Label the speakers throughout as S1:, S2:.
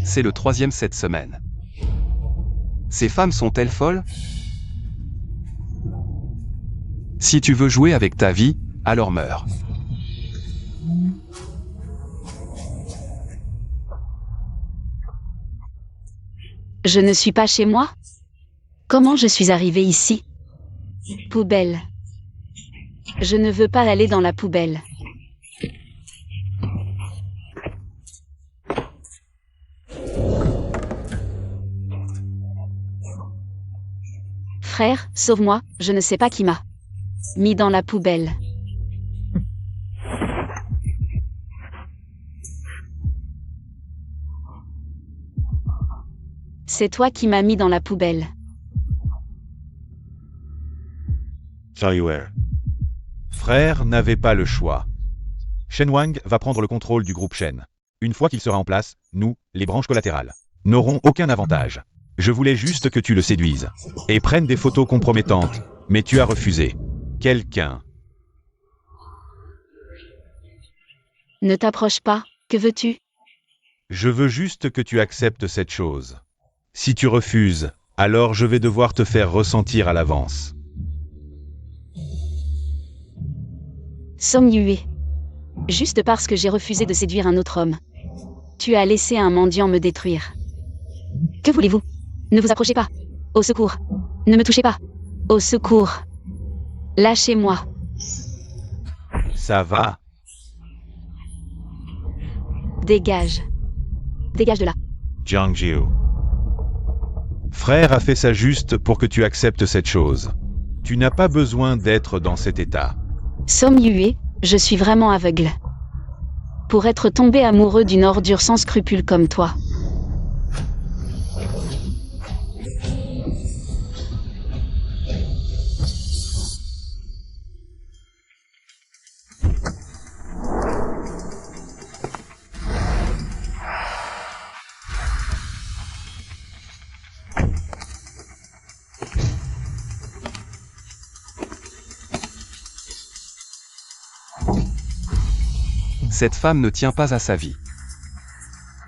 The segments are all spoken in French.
S1: C'est le 3e cette semaine. Ces femmes sont-elles folles? Si tu veux jouer avec ta vie, alors meurs.
S2: Je ne suis pas chez moi? Comment je suis arrivée ici? Poubelle. Je ne veux pas aller dans la poubelle. Frère, sauve-moi, je ne sais pas qui m'a mis dans la poubelle. C'est toi qui m'as mis dans la poubelle.
S3: Charlie. Frère n'avait pas le choix. Shen Wang va prendre le contrôle du groupe Shen. Une fois qu'il sera en place, nous, les branches collatérales, n'aurons aucun avantage. Je voulais juste que tu le séduises. Et prennes des photos compromettantes. Mais tu as refusé. Quelqu'un.
S2: Ne t'approche pas, que veux-tu?
S3: Je veux juste que tu acceptes cette chose. Si tu refuses, alors je vais devoir te faire ressentir à l'avance.
S2: Song Yue. Juste parce que j'ai refusé de séduire un autre homme. Tu as laissé un mendiant me détruire. Que voulez-vous? Ne vous approchez pas. Au secours. Ne me touchez pas. Au secours. Lâchez-moi.
S3: Ça va.
S2: Dégage. Dégage de là.
S3: Jiang Jiu. Frère a fait ça juste pour que tu acceptes cette chose. Tu n'as pas besoin d'être dans cet état.
S2: Song Yue, je suis vraiment aveugle. Pour être tombé amoureux d'une ordure sans scrupules comme toi.
S1: Cette femme ne tient pas à sa vie.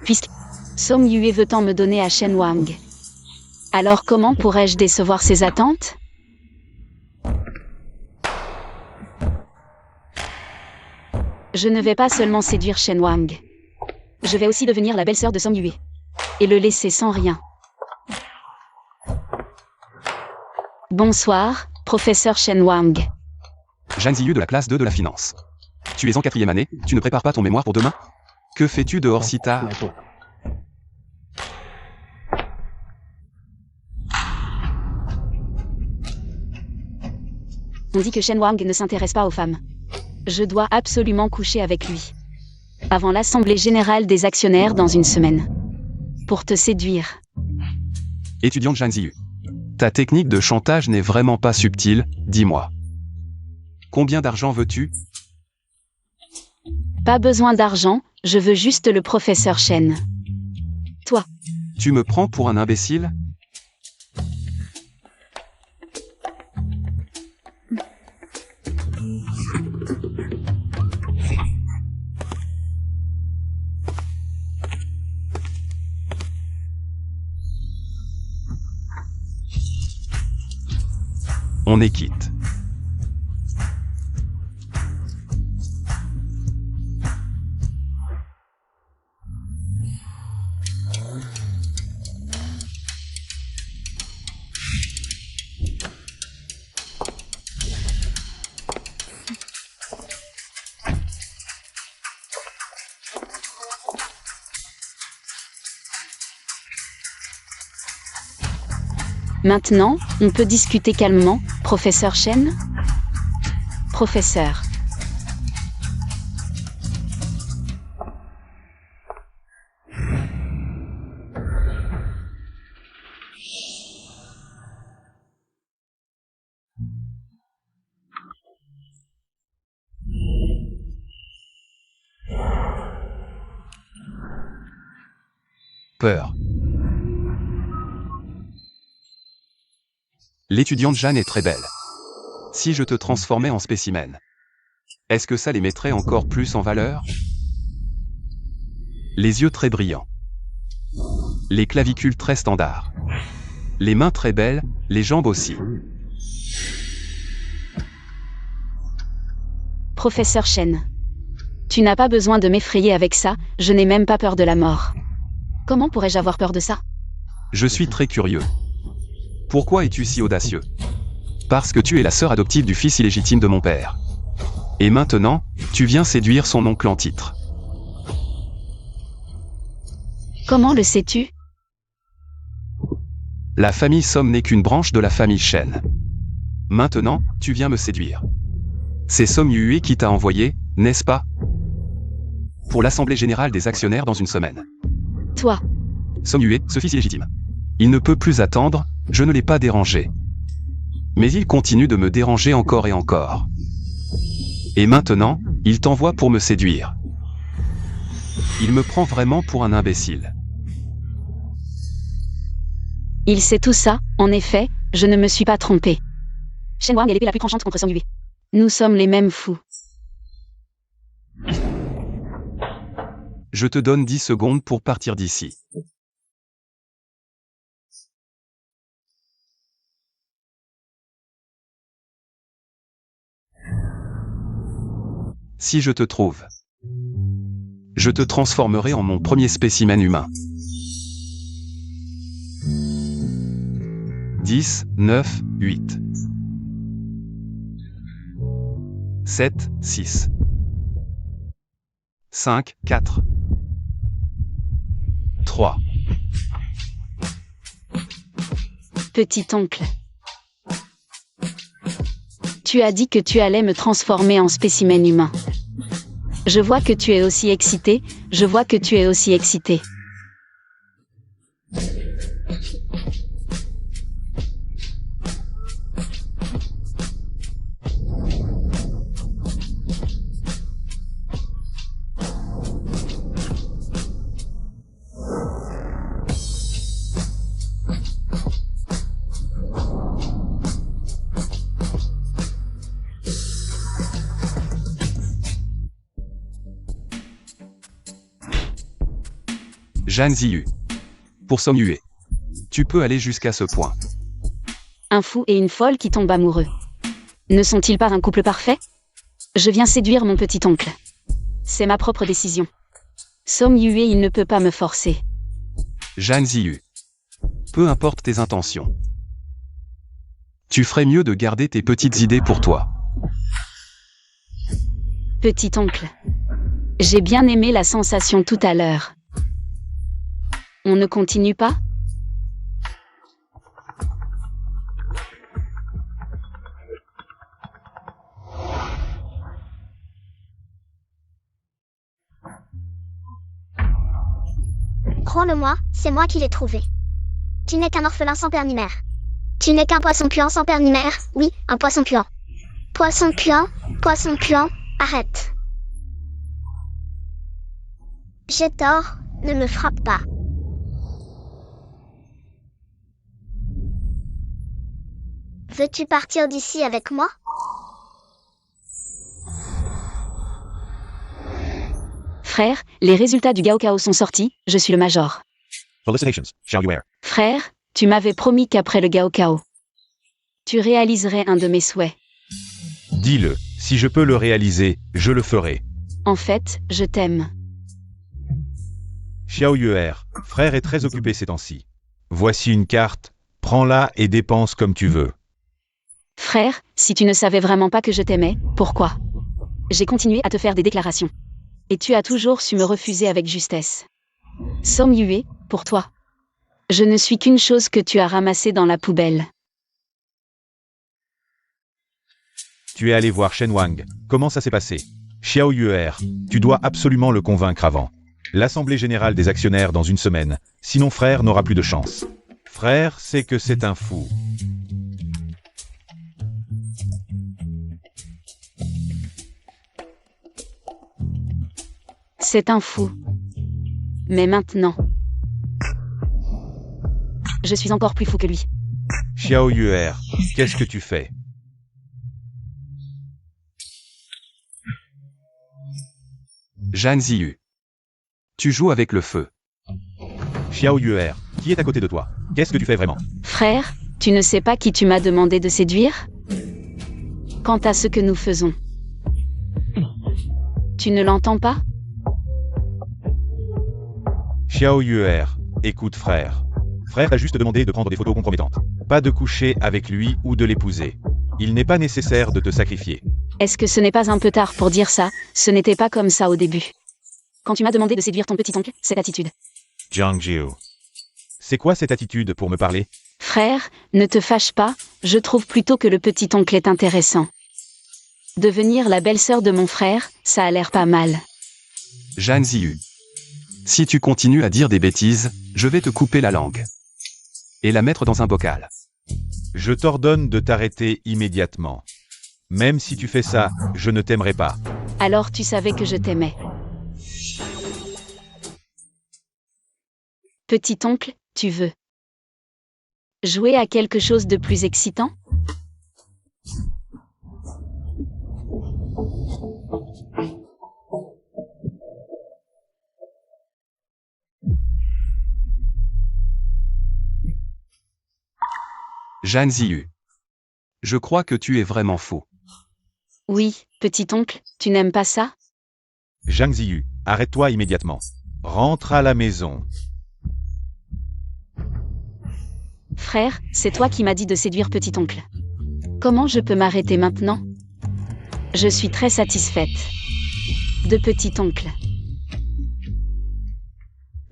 S2: Puisque Song Yue veut tant me donner à Shen Wang. Alors comment pourrais-je décevoir ses attentes? Je ne vais pas seulement séduire Shen Wang. Je vais aussi devenir la belle-sœur de Song Yue. Et le laisser sans rien. Bonsoir, professeur Shen Wang.
S1: Zhang Ziyu de la classe 2 de la finance. Tu es en 4e année, tu ne prépares pas ton mémoire pour demain? Que fais-tu dehors si tard?
S2: On dit que Shen Wang ne s'intéresse pas aux femmes. Je dois absolument coucher avec lui. Avant l'assemblée générale des actionnaires dans une semaine. Pour te séduire.
S1: Étudiant Zhang Ziyu. Ta technique de chantage n'est vraiment pas subtile, dis-moi. Combien d'argent veux-tu?
S2: Pas besoin d'argent, je veux juste le professeur Shen. Toi.
S1: Tu me prends pour un imbécile? On est quitte.
S2: Maintenant, on peut discuter calmement, professeur Shen? Professeur.
S1: Peur. L'étudiante Jeanne est très belle. Si je te transformais en spécimen, est-ce que ça les mettrait encore plus en valeur? Les yeux très brillants. Les clavicules très standards. Les mains très belles, les jambes aussi.
S2: Professeur Chen. Tu n'as pas besoin de m'effrayer avec ça, je n'ai même pas peur de la mort. Comment pourrais-je avoir peur de ça?
S1: Je suis très curieux. Pourquoi es-tu si audacieux? Parce que tu es la sœur adoptive du fils illégitime de mon père. Et maintenant, tu viens séduire son oncle en titre.
S2: Comment le sais-tu?
S1: La famille Somme n'est qu'une branche de la famille Shen. Maintenant, tu viens me séduire. C'est Somme Yue qui t'a envoyé, n'est-ce pas? Pour l'Assemblée Générale des Actionnaires dans une semaine.
S2: Toi.
S1: Somme Yue, ce fils illégitime. Il ne peut plus attendre, je ne l'ai pas dérangé. Mais il continue de me déranger encore et encore. Et maintenant, il t'envoie pour me séduire. Il me prend vraiment pour un imbécile.
S2: Il sait tout ça, en effet, je ne me suis pas trompé. Shen Wang est l'épée la plus tranchante contre Somme Yue. Nous sommes les mêmes fous.
S1: Je te donne 10 secondes pour partir d'ici. Si je te trouve, je te transformerai en mon premier spécimen humain. 10, 9, 8. 7, 6. 5, 4. 3.
S2: Petit oncle. Tu as dit que tu allais me transformer en spécimen humain. Je vois que tu es aussi excité, je vois que tu es aussi excité.
S1: Zhan Ziyu. Pour Somme Yue. Tu peux aller jusqu'à ce point.
S2: Un fou et une folle qui tombent amoureux. Ne sont-ils pas un couple parfait? Je viens séduire mon petit oncle. C'est ma propre décision. Somme Yue, il ne peut pas me forcer.
S1: Zhan Ziyu. Peu importe tes intentions. Tu ferais mieux de garder tes petites idées pour toi.
S2: Petit oncle. J'ai bien aimé la sensation tout à l'heure. On ne continue pas?
S4: Crois-le-moi, c'est moi qui l'ai trouvé. Tu n'es qu'un orphelin sans père ni mère. Tu n'es qu'un poisson puant sans père ni mère, oui, un poisson puant. Poisson puant, arrête. J'ai tort, ne me frappe pas. Veux-tu partir d'ici avec moi?
S2: Frère, les résultats du Gaokao sont sortis, je suis le major.
S3: Felicitations, Xiao Yuer.
S2: Frère, tu m'avais promis qu'après le Gaokao, tu réaliserais un de mes souhaits.
S3: Dis-le, si je peux le réaliser, je le ferai.
S2: En fait, je t'aime.
S3: Xiao Yuer, frère est très occupé ces temps-ci. Voici une carte, prends-la et dépense comme tu veux.
S2: Frère, si tu ne savais vraiment pas que je t'aimais, pourquoi? J'ai continué à te faire des déclarations. Et tu as toujours su me refuser avec justesse. Somme Yue, pour toi. Je ne suis qu'une chose que tu as ramassée dans la poubelle.
S3: Tu es allé voir Shen Wang. Comment ça s'est passé? Xiao Yuer, tu dois absolument le convaincre avant. L'Assemblée Générale des Actionnaires dans une semaine, sinon frère n'aura plus de chance. Frère sait que c'est un fou.
S2: C'est un fou. Mais maintenant, je suis encore plus fou que lui.
S3: Xiao Yuer, qu'est-ce que tu fais?
S1: Zhan Ziyu. Tu joues avec le feu.
S3: Xiao Yuer, qui est à côté de toi? Qu'est-ce que tu fais vraiment?
S2: Frère, tu ne sais pas qui tu m'as demandé de séduire? Quant à ce que nous faisons, tu ne l'entends pas?
S3: Xiao Yuer, écoute frère. Frère a juste demandé de prendre des photos compromettantes. Pas de coucher avec lui ou de l'épouser. Il n'est pas nécessaire de te sacrifier.
S2: Est-ce que ce n'est pas un peu tard pour dire ça? Ce n'était pas comme ça au début. Quand tu m'as demandé de séduire ton petit-oncle, cette attitude.
S3: Jiang Jiu. C'est quoi cette attitude pour me parler?
S2: Frère, ne te fâche pas, je trouve plutôt que le petit-oncle est intéressant. Devenir la belle-sœur de mon frère, ça a l'air pas mal.
S1: Zhan Ziyu. Si tu continues à dire des bêtises, je vais te couper la langue. Et la mettre dans un bocal.
S3: Je t'ordonne de t'arrêter immédiatement. Même si tu fais ça, je ne t'aimerai pas.
S2: Alors tu savais que je t'aimais. Petit-oncle, tu veux jouer à quelque chose de plus excitant?
S1: Zhan Ziyu. Je crois que tu es vraiment fou.
S2: Oui, petit-oncle, tu n'aimes pas ça?
S3: Zhang Ziyu, arrête-toi immédiatement. Rentre à la maison.
S2: Frère, c'est toi qui m'as dit de séduire petit-oncle. Comment je peux m'arrêter maintenant? Je suis très satisfaite. De petit-oncle.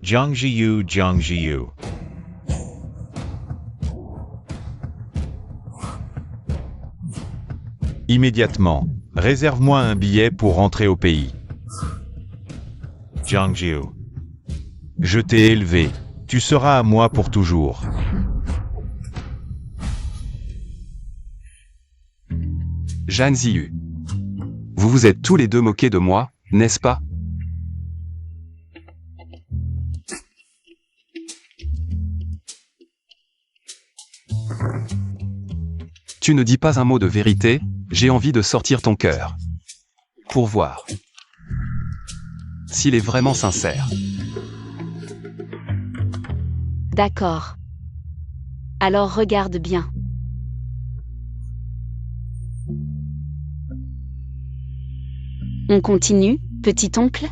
S3: Jiang Jiu, Jiang Jiu. Immédiatement, réserve-moi un billet pour rentrer au pays. Jiang Jiu. Je t'ai élevé. Tu seras à moi pour toujours.
S1: Zhan Ziyu. Vous vous êtes tous les deux moqués de moi, n'est-ce pas? Tu ne dis pas un mot de vérité, j'ai envie de sortir ton cœur. Pour voir s'il est vraiment sincère.
S2: D'accord. Alors regarde bien. On continue, petit-oncle?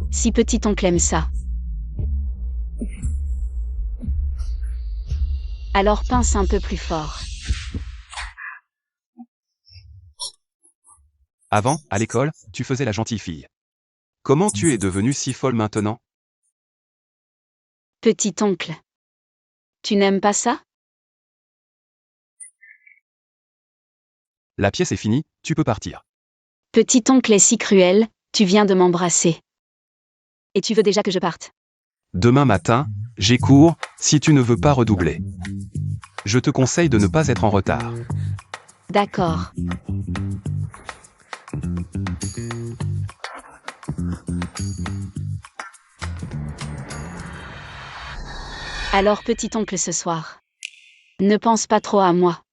S2: Si petit-oncle aime ça. Alors pince un peu plus fort.
S1: Avant, à l'école, tu faisais la gentille fille. Comment tu es devenue si folle maintenant?
S2: Petit-oncle. Tu n'aimes pas ça?
S1: La pièce est finie, tu peux partir.
S2: Petit-oncle est si cruel, tu viens de m'embrasser. Et tu veux déjà que je parte?
S1: Demain matin, j'ai cours, si tu ne veux pas redoubler. Je te conseille de ne pas être en retard.
S2: D'accord. Alors petit-oncle ce soir. Ne pense pas trop à moi.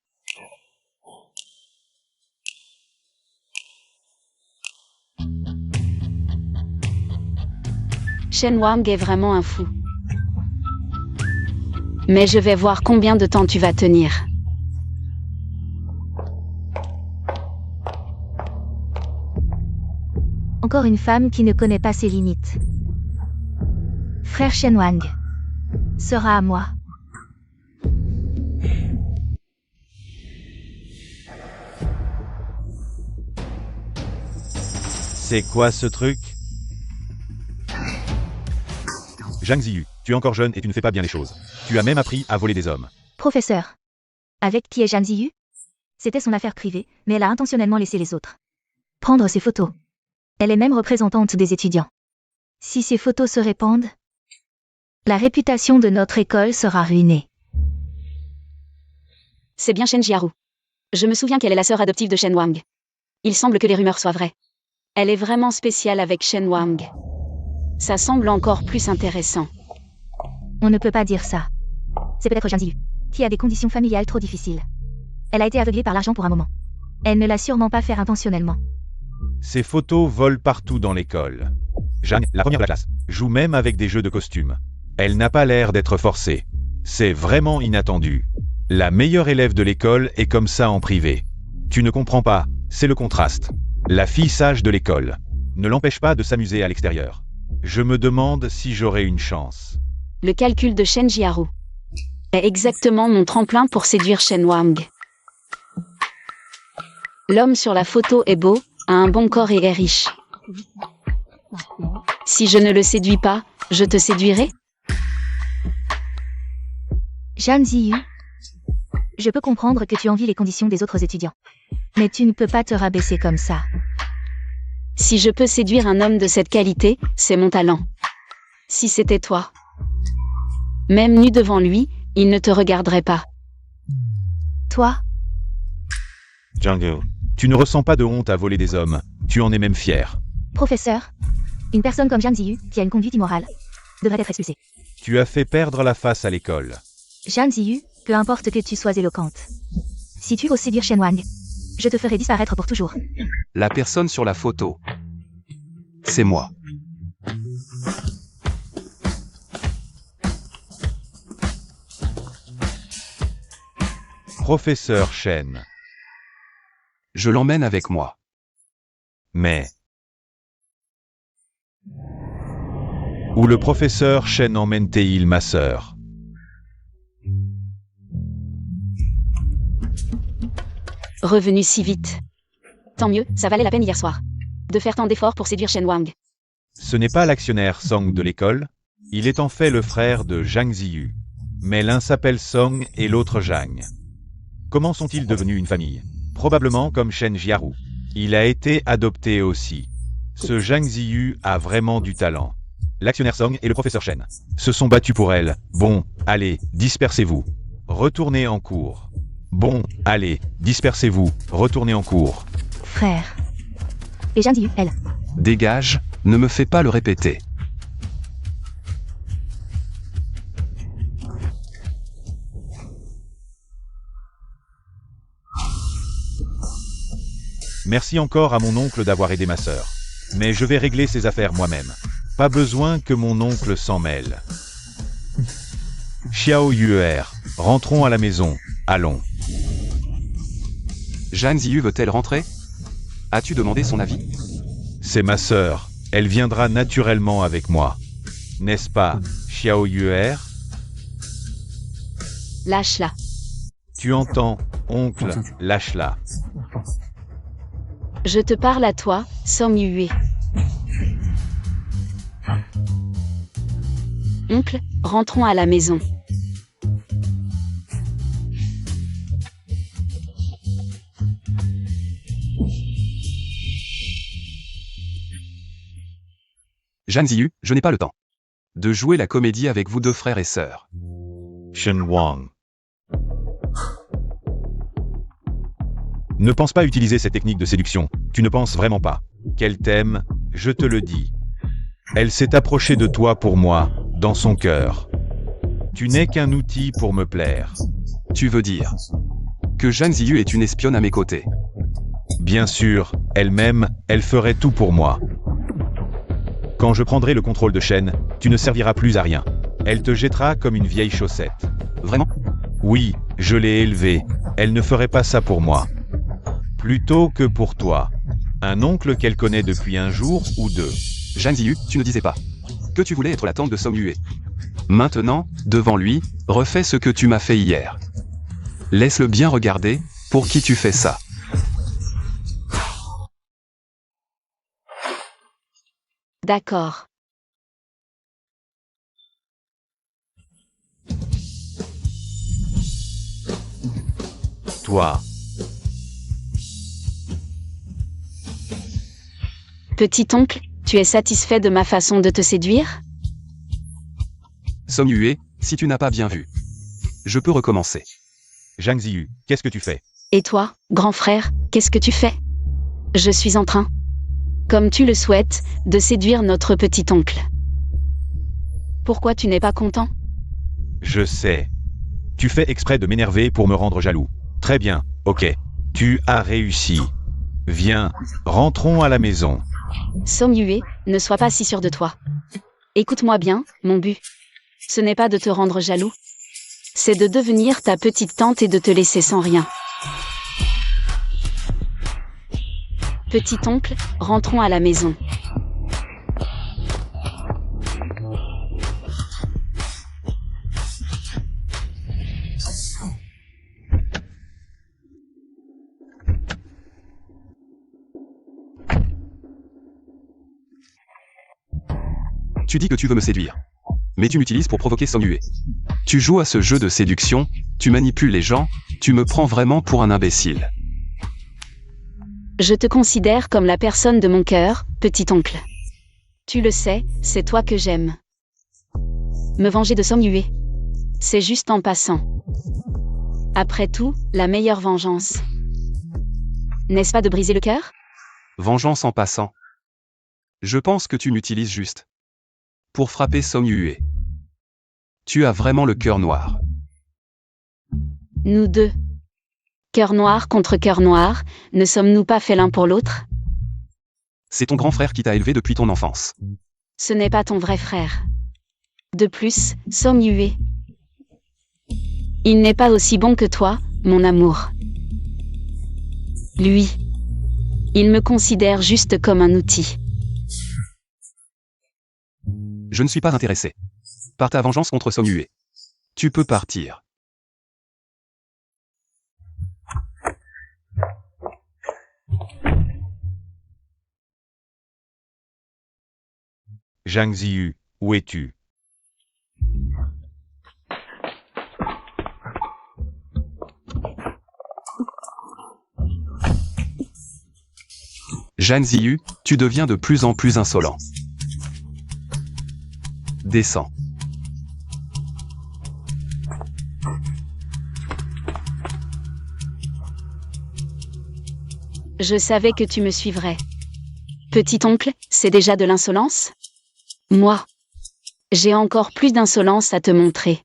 S2: Shen Wang est vraiment un fou. Mais je vais voir combien de temps tu vas tenir.
S5: Encore une femme qui ne connaît pas ses limites. Frère Shen Wang sera à moi.
S3: C'est quoi ce truc? Zhang Ziyu, tu es encore jeune et tu ne fais pas bien les choses. Tu as même appris à voler des hommes.
S5: Professeur. Avec qui est Zhan Ziyu? C'était son affaire privée, mais elle a intentionnellement laissé les autres prendre ses photos. Elle est même représentante des étudiants. Si ces photos se répandent, la réputation de notre école sera ruinée.
S2: C'est bien Shen Jiaru. Je me souviens qu'elle est la sœur adoptive de Shen Wang. Il semble que les rumeurs soient vraies. Elle est vraiment spéciale avec Shen Wang. Ça semble encore plus intéressant.
S5: On ne peut pas dire ça. C'est peut-être Zhang Ziyu, qui a des conditions familiales trop difficiles. Elle a été aveuglée par l'argent pour un moment. Elle ne l'a sûrement pas fait intentionnellement.
S3: Ces photos volent partout dans l'école. Jeanne, la première de la classe, joue même avec des jeux de costumes. Elle n'a pas l'air d'être forcée. C'est vraiment inattendu. La meilleure élève de l'école est comme ça en privé. Tu ne comprends pas, c'est le contraste. La fille sage de l'école ne l'empêche pas de s'amuser à l'extérieur. Je me demande si j'aurai une chance.
S2: Le calcul de Shen Jiaru est exactement mon tremplin pour séduire Shen Wang. L'homme sur la photo est beau, a un bon corps et est riche. Si je ne le séduis pas, je te séduirai?
S5: Zhang Ziyu, je peux comprendre que tu envies les conditions des autres étudiants. Mais tu ne peux pas te rabaisser comme ça.
S2: Si je peux séduire un homme de cette qualité, c'est mon talent. Si c'était toi, même nu devant lui, il ne te regarderait pas.
S5: Toi,
S3: Django, tu ne ressens pas de honte à voler des hommes. Tu en es même fier.
S5: professeur, une personne comme Zhang Ziyu, qui a une conduite immorale, devrait être expulsée.
S3: Tu as fait perdre la face à l'école.
S5: Zhang Ziyu, peu importe que tu sois éloquente. Si tu oses séduire Shen Wang, je te ferai disparaître pour toujours.
S1: La personne sur la photo. C'est moi.
S3: Professeur Shen.
S1: Je l'emmène avec moi.
S3: Mais... Où le professeur Shen emmène-t-il ma sœur?
S2: Revenu si vite. Tant mieux, ça valait la peine hier soir. De faire tant d'efforts pour séduire Shen Wang.
S3: Ce n'est pas l'actionnaire Song de l'école. Il est en fait le frère de Zhang Ziyu. Mais l'un s'appelle Song et l'autre Zhang. Comment sont-ils devenus une famille? Probablement comme Shen Jiaru. Il a été adopté aussi. Ce Zhang Ziyu a vraiment du talent. L'actionnaire Song et le professeur Shen se sont battus pour elle. Bon, allez, dispersez-vous. Retournez en cours. Bon, allez, dispersez-vous, retournez en cours.
S5: Frère. Et Zhang Ziyu, elle.
S1: Dégage, ne me fais pas le répéter.
S3: Merci encore à mon oncle d'avoir aidé ma sœur. Mais je vais régler ces affaires moi-même. Pas besoin que mon oncle s'en mêle. Xiao Yuer, rentrons à la maison, allons.
S1: Zhang Ziyu veut-elle rentrer? As-tu demandé son avis?
S3: C'est ma sœur, elle viendra naturellement avec moi. N'est-ce pas, Xiao Yuer?
S2: Lâche-la.
S3: Tu entends, oncle, lâche-la.
S2: Je te parle à toi, Song Yue. Oncle, rentrons à la maison.
S1: Zhang Ziyu, je n'ai pas le temps de jouer la comédie avec vous deux frères et sœurs.
S3: Shen Wang. Ne pense pas utiliser cette technique de séduction, tu ne penses vraiment pas qu'elle t'aime, je te le dis. Elle s'est approchée de toi pour moi, dans son cœur. Tu n'es qu'un outil pour me plaire.
S1: Tu veux dire que Zhang Ziyu est une espionne à mes côtés?
S3: Bien sûr, elle-même, elle ferait tout pour moi. Quand je prendrai le contrôle de Shen, tu ne serviras plus à rien. Elle te jettera comme une vieille chaussette.
S1: Vraiment?
S3: Oui, je l'ai élevée. Elle ne ferait pas ça pour moi. Plutôt que pour toi. Un oncle qu'elle connaît depuis un jour ou deux.
S1: Zhang Ziyu, tu ne disais pas que tu voulais être la tante de Song Yue. Maintenant, devant lui, refais ce que tu m'as fait hier. Laisse-le bien regarder, pour qui tu fais ça.
S2: D'accord.
S3: Toi.
S2: Petit oncle, tu es satisfait de ma façon de te séduire?
S1: Song Yue, si tu n'as pas bien vu, je peux recommencer.
S3: Zhang Ziyu, qu'est-ce que tu fais?
S2: Et toi, grand frère, qu'est-ce que tu fais? Je suis en train, comme tu le souhaites, de séduire notre petit oncle. Pourquoi tu n'es pas content?
S3: Je sais. Tu fais exprès de m'énerver pour me rendre jaloux. Très bien, ok. Tu as réussi. Viens, rentrons à la maison.
S2: Song Yue, ne sois pas si sûr de toi. Écoute-moi bien, mon but. Ce n'est pas de te rendre jaloux. C'est de devenir ta petite tante et de te laisser sans rien. Petit oncle, rentrons à la maison.
S1: Tu dis que tu veux me séduire. Mais tu m'utilises pour provoquer Song Yue. Tu joues à ce jeu de séduction, tu manipules les gens, tu me prends vraiment pour un imbécile.
S2: Je te considère comme la personne de mon cœur, petit oncle. Tu le sais, c'est toi que j'aime. Me venger de Song Yue. C'est juste en passant. Après tout, la meilleure vengeance. N'est-ce pas de briser le cœur?
S1: Vengeance en passant. Je pense que tu m'utilises juste pour frapper Song Yue. Tu as vraiment le cœur noir.
S2: Nous deux. Cœur noir contre cœur noir, ne sommes-nous pas faits l'un pour l'autre?
S1: C'est ton grand frère qui t'a élevé depuis ton enfance.
S2: Ce n'est pas ton vrai frère. De plus, Song Yue. Il n'est pas aussi bon que toi, mon amour. Lui. Il me considère juste comme un outil.
S1: Je ne suis pas intéressé par ta vengeance contre Song Yue. Tu peux partir.
S3: Zhang Ziyu, où es-tu?
S1: Zhang Ziyu, tu deviens de plus en plus insolent. Descends.
S2: Je savais que tu me suivrais. Petit oncle, c'est déjà de l'insolence? Moi, j'ai encore plus d'insolence à te montrer.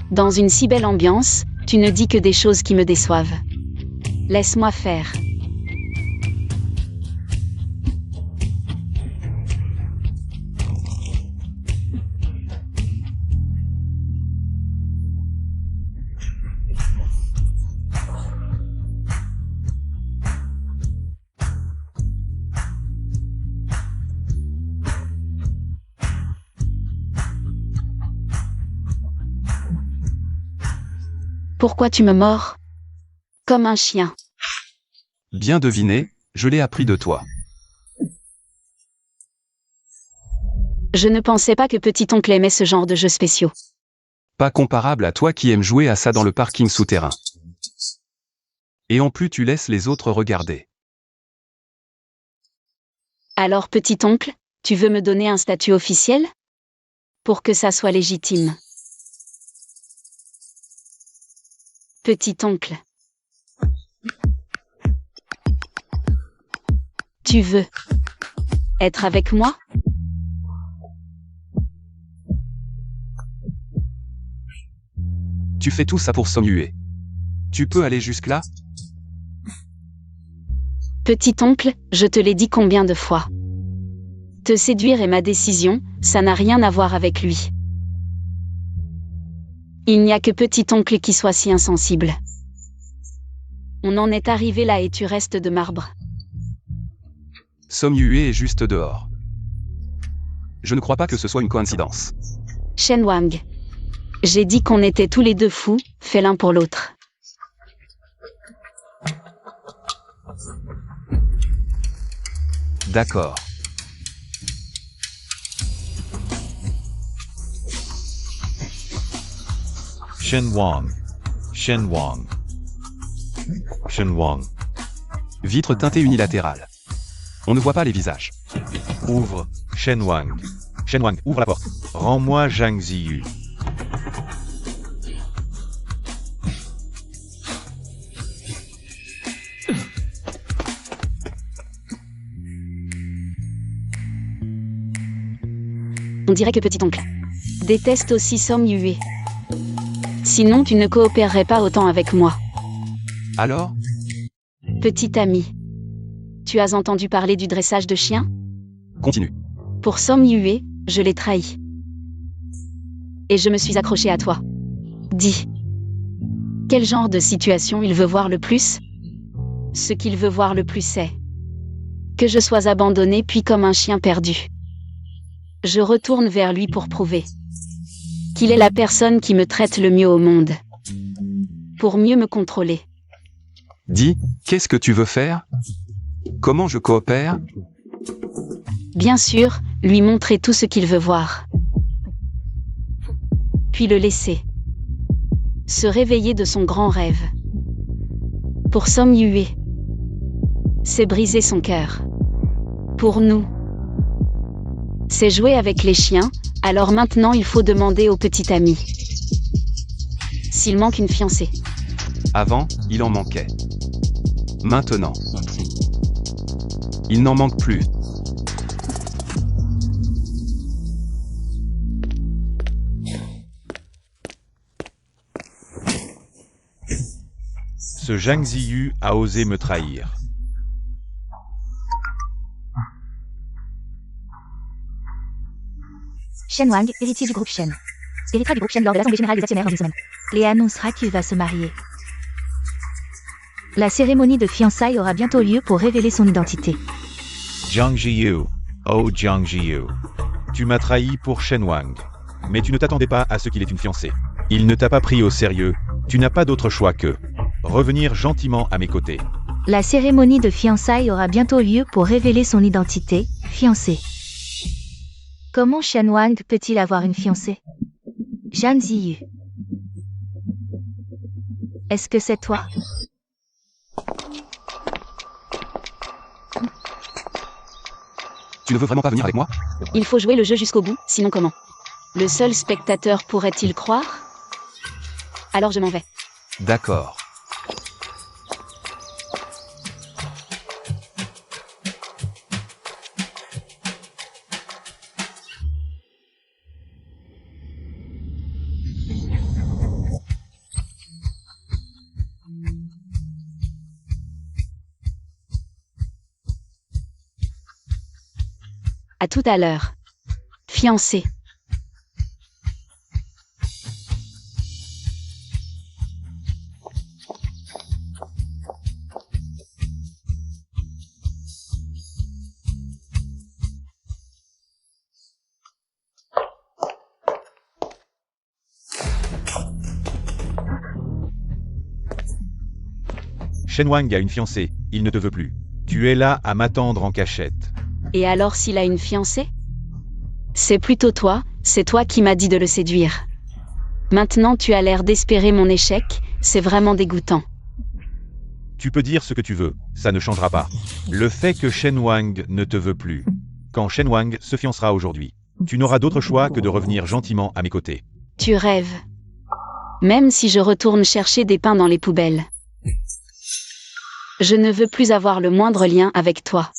S2: Dans une si belle ambiance, tu ne dis que des choses qui me déçoivent. Laisse-moi faire. Pourquoi tu me mords? Comme un chien.
S1: Bien deviné, je l'ai appris de toi.
S2: Je ne pensais pas que petit oncle aimait ce genre de jeux spéciaux.
S1: Pas comparable à toi qui aimes jouer à ça dans le parking souterrain. Et en plus tu laisses les autres regarder.
S2: Alors petit oncle, tu veux me donner un statut officiel? Pour que ça soit légitime. Petit oncle. Tu veux être avec moi?
S1: Tu fais tout ça pour Song Yue. Tu peux aller jusque-là?
S2: Petit oncle, je te l'ai dit combien de fois. Te séduire est ma décision, ça n'a rien à voir avec lui. Il n'y a que petit oncle qui soit si insensible. On en est arrivé là et tu restes de marbre.
S1: Song Yue est juste dehors. Je ne crois pas que ce soit une coïncidence.
S2: Shen Wang. J'ai dit qu'on était tous les deux fous, faits l'un pour l'autre.
S1: D'accord.
S3: Shen Wang. Shen Wang. Shen Wang.
S1: Vitre teintée unilatérale. On ne voit pas les visages.
S3: Ouvre. Shen Wang. Shen Wang, ouvre la porte. Rends-moi Zhang Ziyu.
S2: On dirait que petit-oncle déteste aussi Som Yue. Sinon tu ne coopérerais pas autant avec moi.
S1: Alors?
S2: Petit ami. Tu as entendu parler du dressage de chiens?
S1: Continue.
S2: Pour Som Yue, je l'ai trahi. Et je me suis accrochée à toi. Dis. Quel genre de situation il veut voir le plus? Ce qu'il veut voir le plus c'est que je sois abandonnée puis comme un chien perdu. Je retourne vers lui pour prouver qu'il est la personne qui me traite le mieux au monde. Pour mieux me contrôler.
S1: Dis, qu'est-ce que tu veux faire? Comment je coopère?
S2: Bien sûr, lui montrer tout ce qu'il veut voir. Puis le laisser se réveiller de son grand rêve. Pour Som Yue, c'est briser son cœur. Pour nous, c'est jouer avec les chiens, alors maintenant il faut demander au petit ami s'il manque une fiancée.
S1: Avant, il en manquait. Maintenant, il n'en manque plus.
S3: Ce Zhang Ziyu a osé me trahir.
S5: Shen Wang, héritier du groupe Shen. Héritera du groupe Shen lors de l'Assemblée générale des actionnaires dans une semaine. Et annoncera qu'il va se marier. La cérémonie de fiançailles aura bientôt lieu pour révéler son identité.
S3: Zhang Ziyu, oh Zhang Ziyu. Tu m'as trahi pour Shen Wang. Mais tu ne t'attendais pas à ce qu'il ait une fiancée. Il ne t'a pas pris au sérieux, tu n'as pas d'autre choix que revenir gentiment à mes côtés.
S5: La cérémonie de fiançailles aura bientôt lieu pour révéler son identité, fiancé. Comment Shen Wang peut-il avoir une fiancée? Zhang Ziyu. Est-ce que c'est toi?
S1: Tu ne veux vraiment pas venir avec moi?
S2: Il faut jouer le jeu jusqu'au bout, sinon comment? Le seul spectateur pourrait-il croire? Alors je m'en vais.
S1: D'accord.
S2: À tout à l'heure. Fiancé.
S3: Shen Wang a une fiancée, il ne te veut plus. Tu es là à m'attendre en cachette.
S2: Et alors s'il a une fiancée? C'est plutôt toi, c'est toi qui m'as dit de le séduire. Maintenant tu as l'air d'espérer mon échec, c'est vraiment dégoûtant.
S3: Tu peux dire ce que tu veux, ça ne changera pas. Le fait que Shen Wang ne te veut plus. Quand Shen Wang se fiancera aujourd'hui, tu n'auras d'autre choix que de revenir gentiment à mes côtés.
S2: Tu rêves. Même si je retourne chercher des pains dans les poubelles. Je ne veux plus avoir le moindre lien avec toi.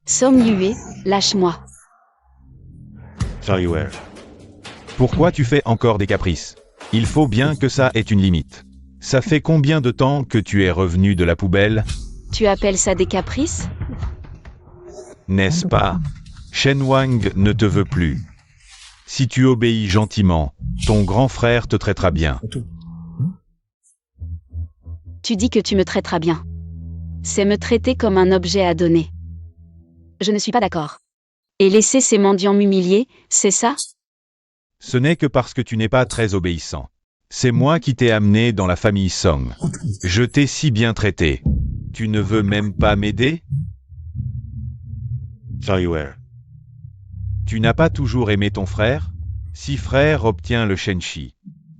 S2: Som Yue, lâche-moi.
S3: Chariware. Pourquoi tu fais encore des caprices? Il faut bien que ça ait une limite. Ça fait combien de temps que tu es revenu de la poubelle?
S2: Tu appelles ça des caprices?
S3: N'est-ce pas? Shen Wang ne te veut plus. Si tu obéis gentiment, ton grand frère te traitera bien.
S2: Tu dis que tu me traiteras bien. C'est me traiter comme un objet à donner. Je ne suis pas d'accord. Et laisser ces mendiants m'humilier, c'est ça?
S3: Ce n'est que parce que tu n'es pas très obéissant. C'est moi qui t'ai amené dans la famille Song. Je t'ai si bien traité. Tu ne veux même pas m'aider? Chariware. Tu n'as pas toujours aimé ton frère? Si frère obtient le Shenshi,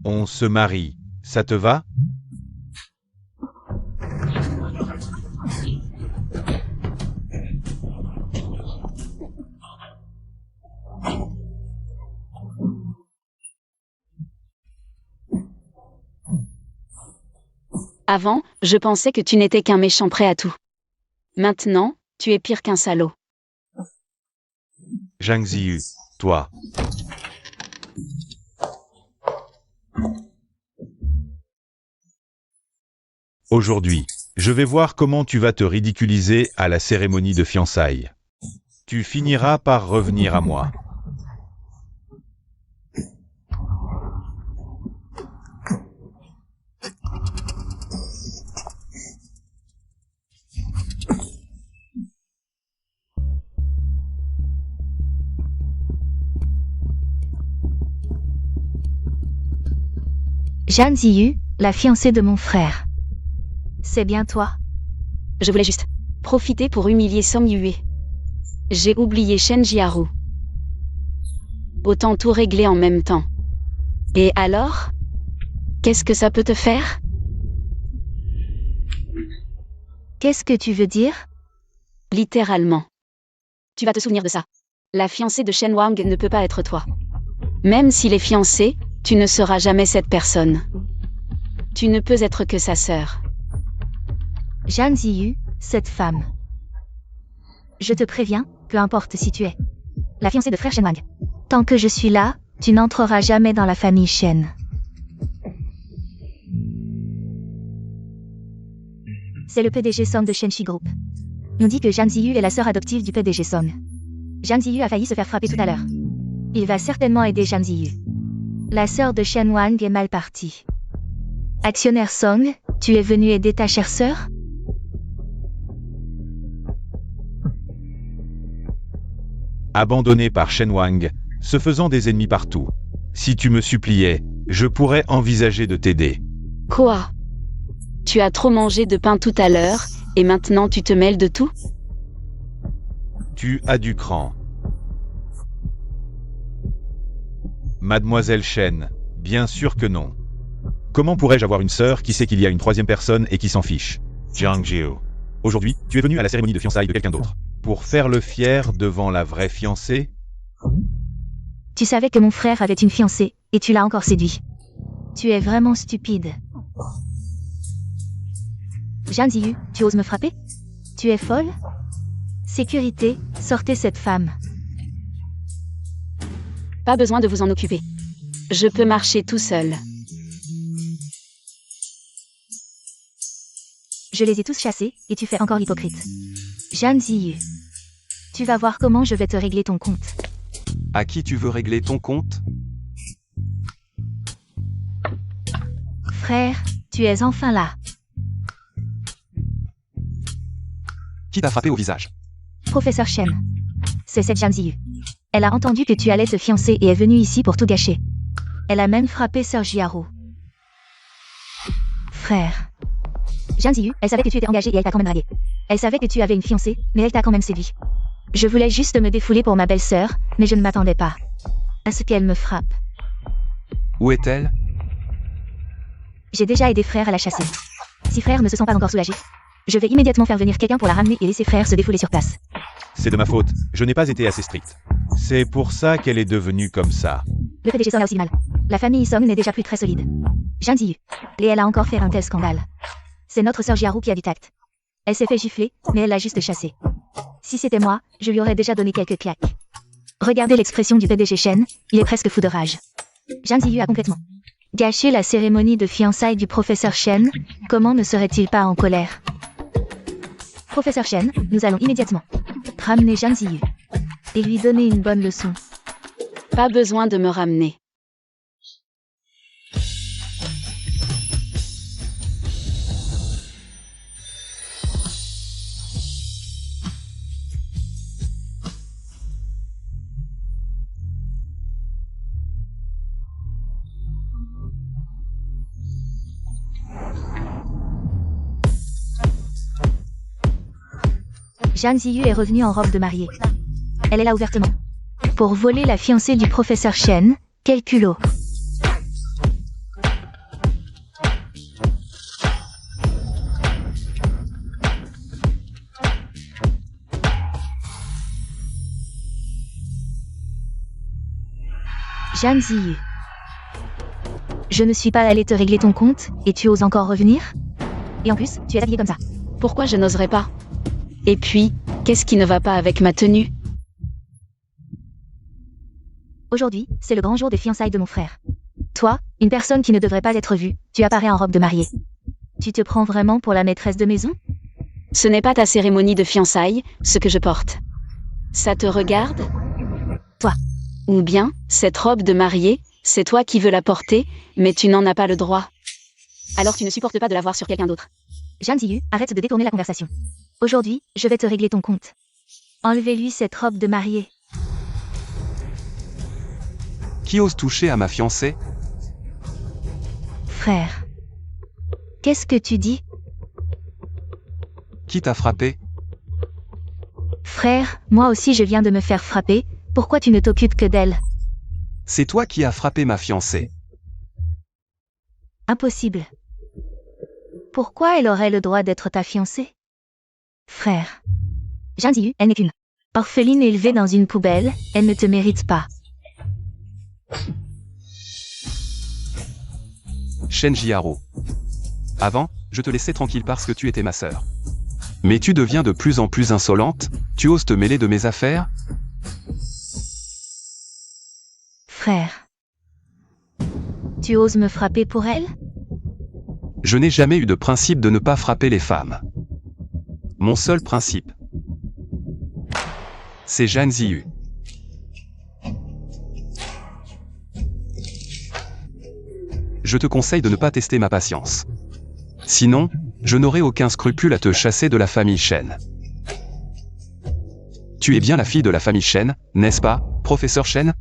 S3: on se marie, ça te va?
S2: Avant, je pensais que tu n'étais qu'un méchant prêt à tout. Maintenant, Tu es pire qu'un salaud.
S3: Zhang Ziyu, toi. Aujourd'hui, je vais voir comment tu vas te ridiculiser à la cérémonie de fiançailles. Tu finiras par revenir à moi.
S5: Zhang Ziyu, la fiancée de mon frère. C'est bien toi?
S2: Je voulais juste profiter pour humilier Song Yue. J'ai oublié Shen Jiaru. Autant tout régler en même temps. Et alors? Qu'est-ce que ça peut te faire?
S5: Qu'est-ce que tu veux dire?
S2: Littéralement. Tu vas te souvenir de ça. La fiancée de Shen Wang ne peut pas être toi. Même s'il est fiancé, tu ne seras jamais cette personne. Tu ne peux être que sa sœur.
S5: Zhang Ziyu, cette femme. Je te préviens, peu importe si tu es la fiancée de frère Shen Wang. Tant que je suis là, tu n'entreras jamais dans la famille Shen. C'est le PDG Song de Shenxi Group. On dit que Zhang Ziyu est la sœur adoptive du PDG Song. Zhang Ziyu a failli se faire frapper tout à l'heure. Il va certainement aider Zhang Ziyu. La sœur de Shen Wang est mal partie. Actionnaire Song, tu es venu aider ta chère sœur?
S3: Abandonné par Shen Wang, se faisant des ennemis partout. Si tu me suppliais, je pourrais envisager de t'aider.
S2: Quoi? Tu as trop mangé de pain tout à l'heure, et maintenant tu te mêles de tout?
S3: Tu as du cran. Mademoiselle Shen, bien sûr que non. Comment pourrais-je avoir une sœur qui sait qu'il y a une troisième personne et qui s'en fiche? Zhang Ziyu. Aujourd'hui, tu es venu à la cérémonie de fiançailles de quelqu'un d'autre. Pour faire le fier devant la vraie fiancée?
S5: Tu savais que mon frère avait une fiancée, et tu l'as encore séduit. Tu es vraiment stupide. Zhang Ziyu, tu oses me frapper? Tu es folle? Sécurité, sortez cette femme.
S2: Pas besoin de vous en occuper. Je peux marcher tout seul.
S5: Je les ai tous chassés, et tu fais encore l'hypocrite. Zhang Ziyu. Tu vas voir comment je vais te régler ton compte.
S1: À qui tu veux régler ton compte?
S5: Frère, tu es enfin là.
S1: Qui t'a frappé au visage?
S5: Professeur Shen. C'est cette Zhang Ziyu. Elle a entendu que tu allais te fiancer et est venue ici pour tout gâcher. Elle a même frappé Sœur Jiaru. Frère. Zhang Ziyu, elle savait que tu étais engagé et elle t'a quand même dragué. Elle savait que tu avais une fiancée, mais elle t'a quand même séduit. Je voulais juste me défouler pour ma belle-sœur, mais je ne m'attendais pas à ce qu'elle me frappe.
S1: Où est-elle?
S5: J'ai déjà aidé frère à la chasser. Si frère ne se sent pas encore soulagé, je vais immédiatement faire venir quelqu'un pour la ramener et laisser frère se défouler sur place.
S3: C'est de ma faute, je n'ai pas été assez strict. C'est pour ça qu'elle est devenue comme ça.
S5: Le PDG Song a aussi du mal. La famille Song n'est déjà plus très solide. Zhang Ziyu. Et elle a encore fait un tel scandale. C'est notre sœur Jiaru qui a du tact. Elle s'est fait gifler, mais elle l'a juste chassée. Si c'était moi, je lui aurais déjà donné quelques claques. Regardez l'expression du PDG Shen, il est presque fou de rage. Zhang Ziyu a complètement gâché la cérémonie de fiançailles du professeur Shen, comment ne serait-il pas en colère? Professeur Shen, nous allons immédiatement ramener Zhang Ziyu et lui donner une bonne leçon.
S2: Pas besoin de me ramener.
S5: Zhang Ziyu est revenue en robe de mariée. Elle est là ouvertement. Pour voler la fiancée du professeur Shen, quel culot. Zhang Ziyu. Je ne suis pas allée te régler ton compte, et tu oses encore revenir? Et en plus, tu es habillée comme ça.
S2: Pourquoi je n'oserais pas? Et puis, Qu'est-ce qui ne va pas avec ma tenue?
S5: Aujourd'hui, c'est le grand jour des fiançailles de mon frère. Toi, une personne qui ne devrait pas être vue, tu apparais en robe de mariée. Tu te prends vraiment pour la maîtresse de maison?
S2: Ce n'est pas ta cérémonie de fiançailles, ce que je porte. Ça te regarde?
S5: Toi.
S2: Ou bien, cette robe de mariée, c'est toi qui veux la porter, mais tu n'en as pas le droit. Alors tu ne supportes pas de la voir sur quelqu'un d'autre.
S5: Zhang Ziyu, arrête de détourner la conversation. Aujourd'hui, je vais te régler ton compte. Enlevez-lui cette robe de mariée.
S1: Qui ose toucher à ma fiancée?
S5: Frère. Qu'est-ce que tu dis?
S1: Qui t'a frappé?
S5: Frère, moi aussi je viens de me faire frapper, pourquoi tu ne t'occupes que d'elle?
S1: C'est toi qui as frappé ma fiancée.
S5: Impossible. Pourquoi elle aurait le droit d'être ta fiancée? Frère. Zhang Ziyu, elle n'est qu'une orpheline élevée dans une poubelle, elle ne te mérite pas.
S1: Shen Jiaro. Avant, je te laissais tranquille parce que tu étais ma sœur. Mais tu deviens de plus en plus insolente, tu oses te mêler de mes affaires?
S5: Frère. Tu oses me frapper pour elle?
S1: Je n'ai jamais eu de principe de ne pas frapper les femmes. Mon seul principe, c'est Zhang Ziyu. Je te conseille de ne pas tester ma patience. Sinon, je n'aurai aucun scrupule à te chasser de la famille Shen. Tu es bien la fille de la famille Shen, n'est-ce pas, professeur Shen?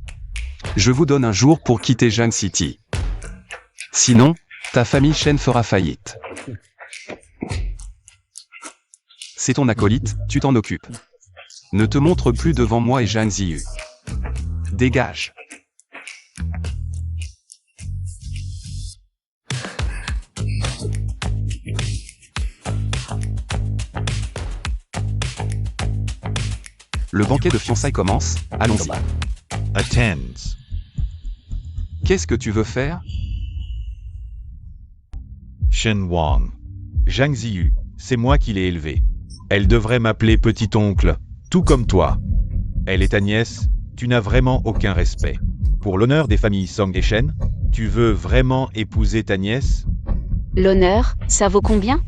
S1: Je vous donne un jour pour quitter Jiang City. Sinon, ta famille Shen fera faillite. C'est ton acolyte, tu t'en occupes. Ne te montre plus devant moi et Zhang Ziyu. Dégage. Le banquet de fiançailles commence, allons-y.
S3: Attends.
S1: Qu'est-ce que tu veux faire?
S3: Shen Wang. Zhang Ziyu, c'est moi qui l'ai élevée. Elle devrait m'appeler petit-oncle, tout comme toi. Elle est ta nièce, tu n'as vraiment aucun respect. Pour l'honneur des familles Song et Shen, tu veux vraiment épouser ta nièce?
S2: L'honneur, ça vaut combien?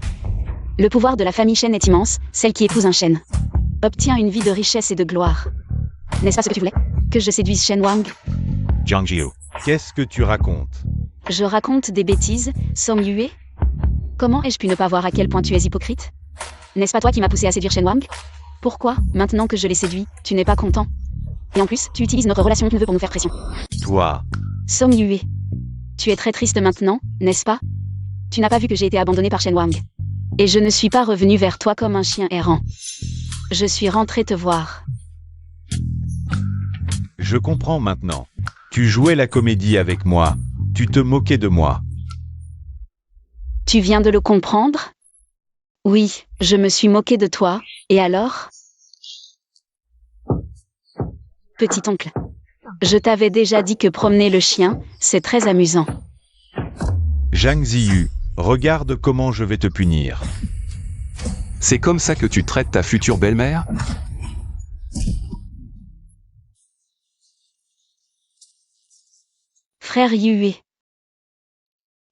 S2: Le pouvoir de la famille Shen est immense, celle qui épouse un Shen obtient une vie de richesse et de gloire. N'est-ce pas ce que tu voulais? Que je séduise Shen Wang?
S3: Zhang Ziyu, qu'est-ce que tu racontes?
S2: Je raconte des bêtises, Song Yue? Comment ai-je pu ne pas voir à quel point tu es hypocrite? N'est-ce pas toi qui m'as poussé à séduire Shen Wang? Pourquoi, maintenant que je l'ai séduit, tu n'es pas content? Et en plus, tu utilises notre relation de neveu pour nous faire pression.
S3: Toi,
S2: Song Yue. Tu es très triste maintenant, n'est-ce pas? Tu n'as pas vu que j'ai été abandonnée par Shen Wang. Et je ne suis pas revenu vers toi comme un chien errant. Je suis rentré te voir.
S3: je comprends maintenant. Tu jouais la comédie avec moi. Tu te moquais de moi.
S2: Tu viens de le comprendre? Oui, je me suis moqué de toi, et alors? Petit oncle, je t'avais déjà dit que promener le chien, c'est très amusant.
S3: Zhang Ziyu, regarde comment je vais te punir.
S1: C'est comme ça que tu traites ta future belle-mère?
S2: Frère Yue.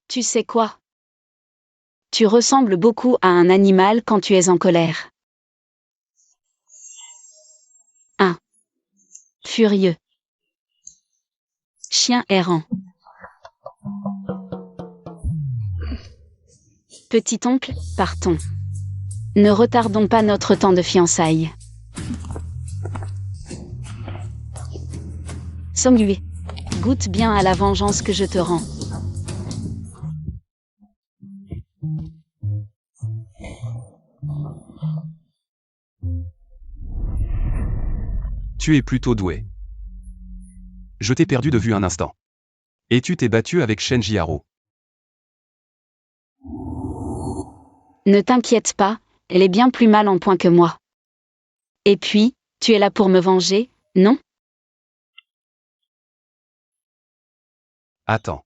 S2: Tu sais quoi? Tu ressembles beaucoup à un animal quand tu es en colère. 1. Furieux. Chien errant. Petit oncle, partons. Ne retardons pas notre temps de fiançailles. Song Yue, goûte bien à la vengeance que je te rends.
S1: Tu es plutôt doué. Je t'ai perdu de vue un instant. Et tu t'es battu avec Shen Jiaro.
S2: Ne t'inquiète pas, elle est bien plus mal en point que moi. Et puis, tu es là pour me venger, non?
S1: Attends.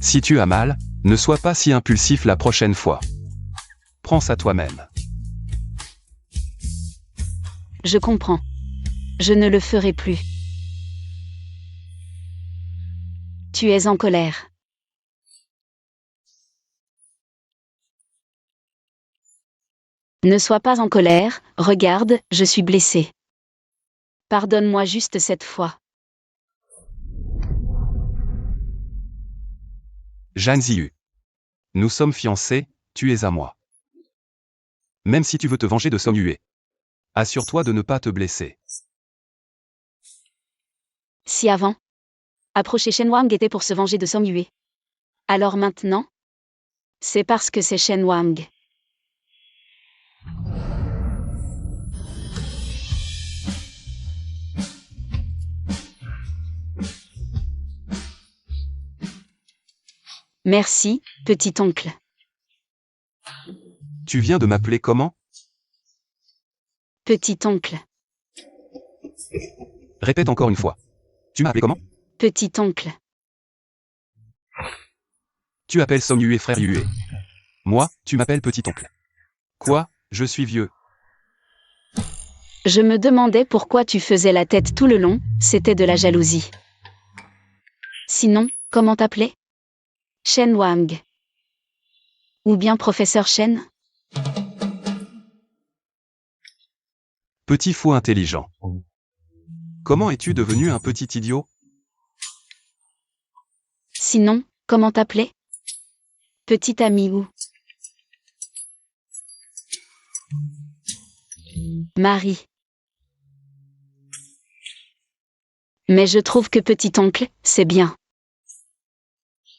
S1: Si tu as mal, ne sois pas si impulsif la prochaine fois. Prends ça toi-même.
S2: Je comprends. Je ne le ferai plus. Tu es en colère. Ne sois pas en colère, regarde, je suis blessée. Pardonne-moi juste cette fois.
S1: Zhang Ziyu. Nous sommes fiancés, tu es à moi. Même si tu veux te venger de Song Yue. Assure-toi de ne pas te blesser.
S2: Si avant, approcher Shen Wang était pour se venger de Song Yue. Alors maintenant, c'est parce que c'est Shen Wang. Merci, petit oncle.
S1: Tu viens de m'appeler comment?
S2: Petit oncle.
S1: Répète encore une fois. Tu m'as appelé comment?
S2: Petit oncle.
S1: Tu appelles Song Yue frère Yue. Moi, tu m'appelles petit oncle. Quoi? Je suis vieux.
S2: Je me demandais pourquoi tu faisais la tête tout le long, c'était de la jalousie. Sinon, comment t'appeler? Shen Wang. Ou bien professeur Shen?
S1: Petit fou intelligent. Comment es-tu devenu un petit idiot?
S2: Sinon, comment t'appeler? Petit ami ou? Marie. Mais je trouve que petit oncle, c'est bien.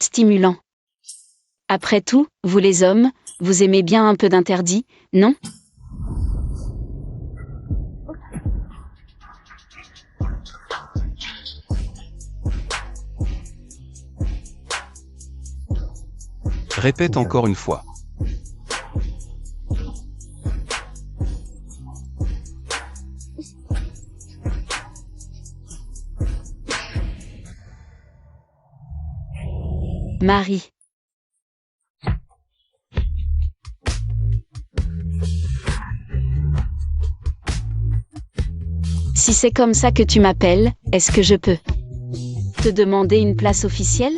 S2: Stimulant. Après tout, vous les hommes, vous aimez bien un peu d'interdit, non?
S1: Répète encore une fois.
S2: Marie. Si c'est comme ça que tu m'appelles, est-ce que je peux te demander une place officielle?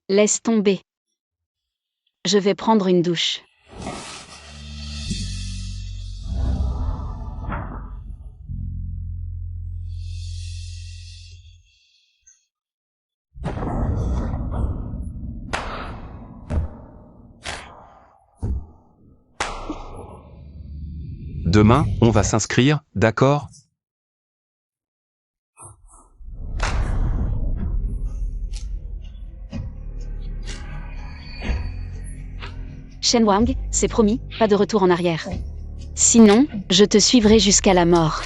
S2: Laisse tomber. Je vais prendre une douche.
S1: Demain, on va s'inscrire, d'accord?
S2: Shen Wang, c'est promis, pas de retour en arrière. Sinon, je te suivrai jusqu'à la mort.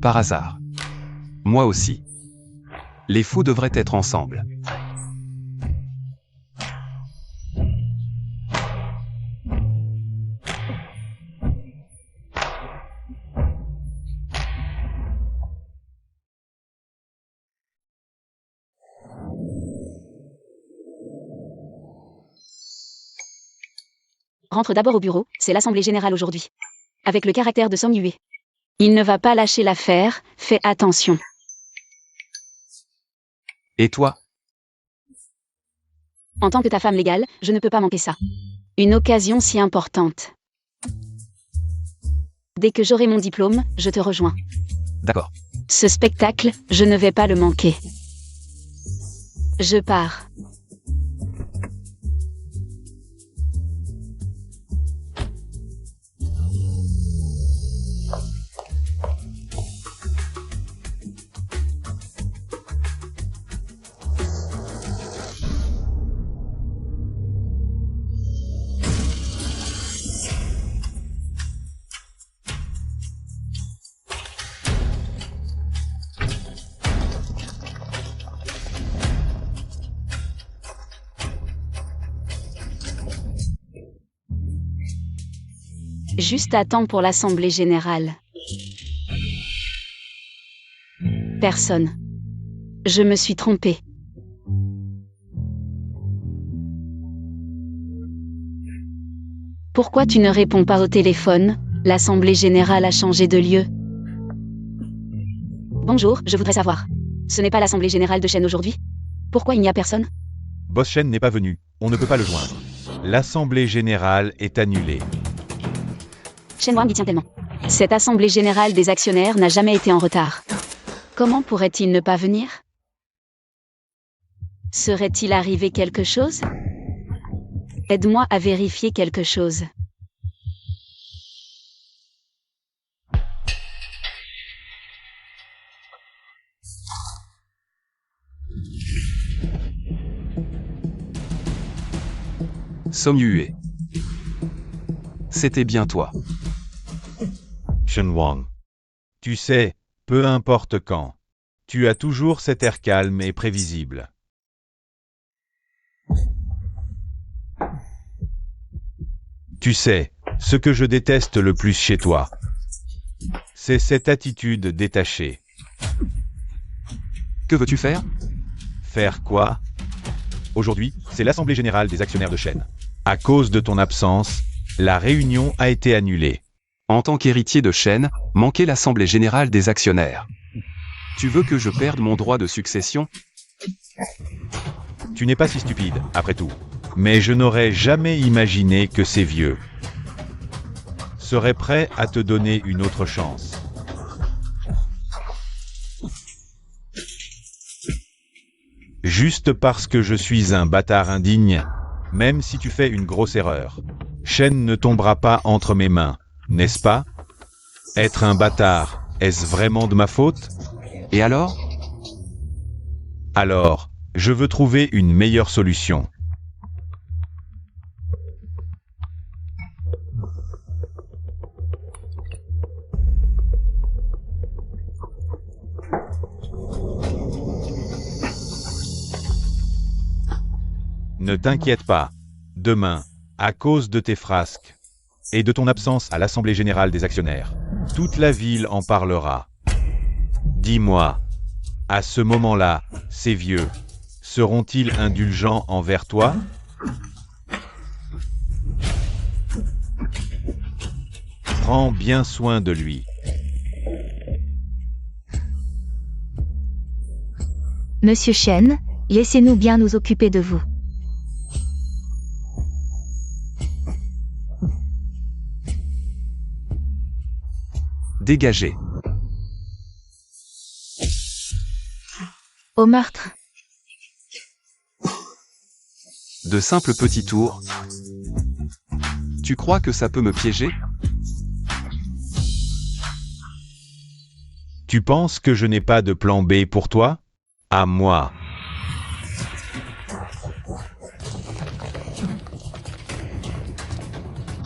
S1: Par hasard. Moi aussi. Les fous devraient être ensemble.
S2: Rentre d'abord au bureau, c'est l'assemblée générale aujourd'hui. Avec le caractère de Song Yue. Il ne va pas lâcher l'affaire, fais attention.
S1: Et toi?
S2: En tant que ta femme légale, je ne peux pas manquer ça. Une occasion si importante. Dès que j'aurai mon diplôme, je te rejoins.
S1: D'accord.
S2: Ce spectacle, je ne vais pas le manquer. Je pars. Juste à temps pour l'Assemblée générale. Personne. Je me suis trompée. Pourquoi tu ne réponds pas au téléphone? L'Assemblée générale a changé de lieu. Bonjour, je voudrais savoir. Ce n'est pas l'Assemblée générale de Shen aujourd'hui? Pourquoi il n'y a personne?
S3: Boss Shen n'est pas venu. On ne peut pas le joindre. L'Assemblée générale est annulée.
S2: Shen Wang y tient tellement. Cette Assemblée générale des actionnaires n'a jamais été en retard. Comment pourrait-il ne pas venir? Serait-il arrivé quelque chose? Aide-moi à vérifier quelque chose.
S1: Song Yue. C'était bien toi.
S3: Shen Wang. Tu sais, peu importe quand, tu as toujours cet air calme et prévisible. Tu sais, ce que je déteste le plus chez toi, c'est cette attitude détachée.
S1: Que veux-tu faire?
S3: Faire quoi? Aujourd'hui, c'est l'Assemblée générale des actionnaires de Shen. À cause de ton absence, la réunion a été annulée.
S1: En tant qu'héritier de Shen, manquer l'Assemblée générale des actionnaires. Tu veux que je perde mon droit de succession?
S3: Tu n'es pas si stupide, après tout. Mais je n'aurais jamais imaginé que ces vieux seraient prêts à te donner une autre chance. Juste parce que je suis un bâtard indigne, même si tu fais une grosse erreur, Shen ne tombera pas entre mes mains, n'est-ce pas? Être un bâtard, est-ce vraiment de ma faute?
S1: Et alors?
S3: Alors, je veux trouver une meilleure solution. Ne t'inquiète pas. Demain, à cause de tes frasques et de ton absence à l'Assemblée générale des actionnaires, toute la ville en parlera. Dis-moi, à ce moment-là, ces vieux seront-ils indulgents envers toi? Prends bien soin de lui.
S5: Monsieur Shen, laissez-nous bien nous occuper de vous.
S1: Dégagez.
S5: Au meurtre.
S1: De simples petits tours. Tu crois que ça peut me piéger?
S3: Tu penses que je n'ai pas de plan B pour toi? À moi.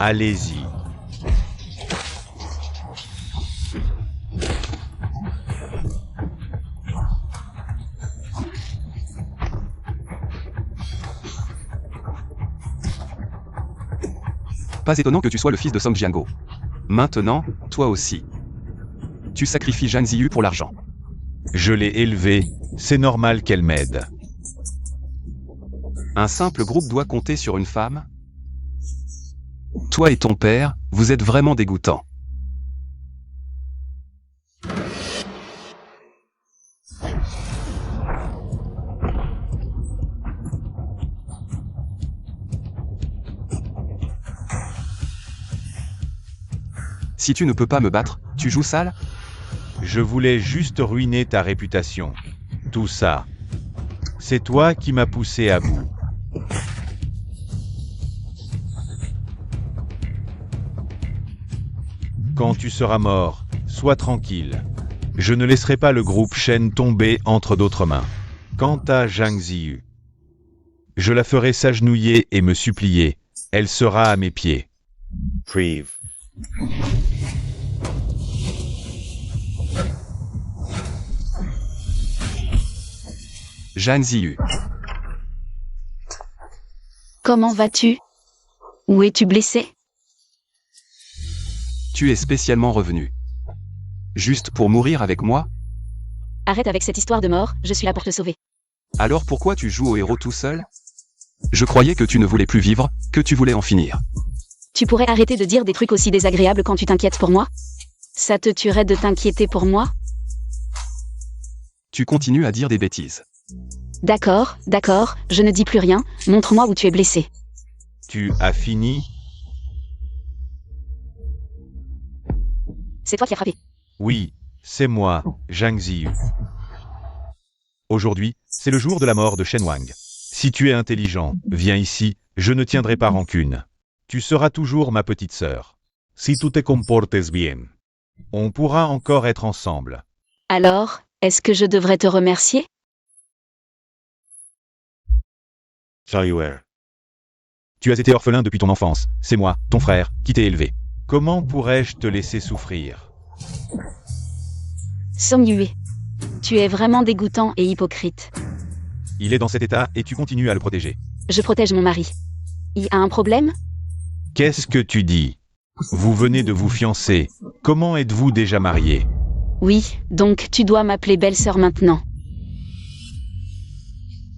S3: Allez-y.
S1: Pas étonnant que tu sois le fils de Song Jiango. Maintenant, toi aussi. Tu sacrifies Zhang Ziyu pour l'argent.
S3: Je l'ai élevée, c'est normal qu'elle m'aide.
S1: Un simple groupe doit compter sur une femme? Toi et ton père, vous êtes vraiment dégoûtants. Si tu ne peux pas me battre, tu joues sale?
S3: Je voulais juste ruiner ta réputation. Tout ça. C'est toi qui m'as poussé à bout. Quand tu seras mort, sois tranquille. Je ne laisserai pas le groupe Shen tomber entre d'autres mains. Quant à Zhang Ziyu, je la ferai s'agenouiller et me supplier. Elle sera à mes pieds. Prive.
S1: Zhang Ziyu.
S2: Comment vas-tu? Où es-tu blessé?
S1: Tu es spécialement revenu. Juste pour mourir avec moi?
S2: Arrête avec cette histoire de mort, je suis là pour te sauver.
S1: Alors pourquoi tu joues au héros tout seul? Je croyais que tu ne voulais plus vivre, que tu voulais en finir.
S2: Tu pourrais arrêter de dire des trucs aussi désagréables quand tu t'inquiètes pour moi? Ça te tuerait de t'inquiéter pour moi?
S1: Tu continues à dire des bêtises.
S2: D'accord, je ne dis plus rien, montre-moi où tu es blessé.
S3: Tu as fini?
S2: C'est toi qui as frappé.
S3: Oui, c'est moi, Zhang Ziyu. Aujourd'hui, c'est le jour de la mort de Shen Wang. Si tu es intelligent, viens ici, je ne tiendrai pas rancune. Tu seras toujours ma petite sœur. Si tu te comportes bien, on pourra encore être ensemble.
S2: Alors, est-ce que je devrais te remercier?
S3: Tu as été orphelin depuis ton enfance, c'est moi, ton frère, qui t'ai élevé. Comment pourrais-je te laisser souffrir?
S2: Song Yue. Tu es vraiment dégoûtant et hypocrite.
S3: Il est dans cet état et tu continues à le protéger.
S2: Je protège mon mari. Il a un problème?
S3: Qu'est-ce que tu dis? Vous venez de vous fiancer. Comment êtes-vous déjà mariés?
S2: Oui, donc tu dois m'appeler belle-sœur maintenant.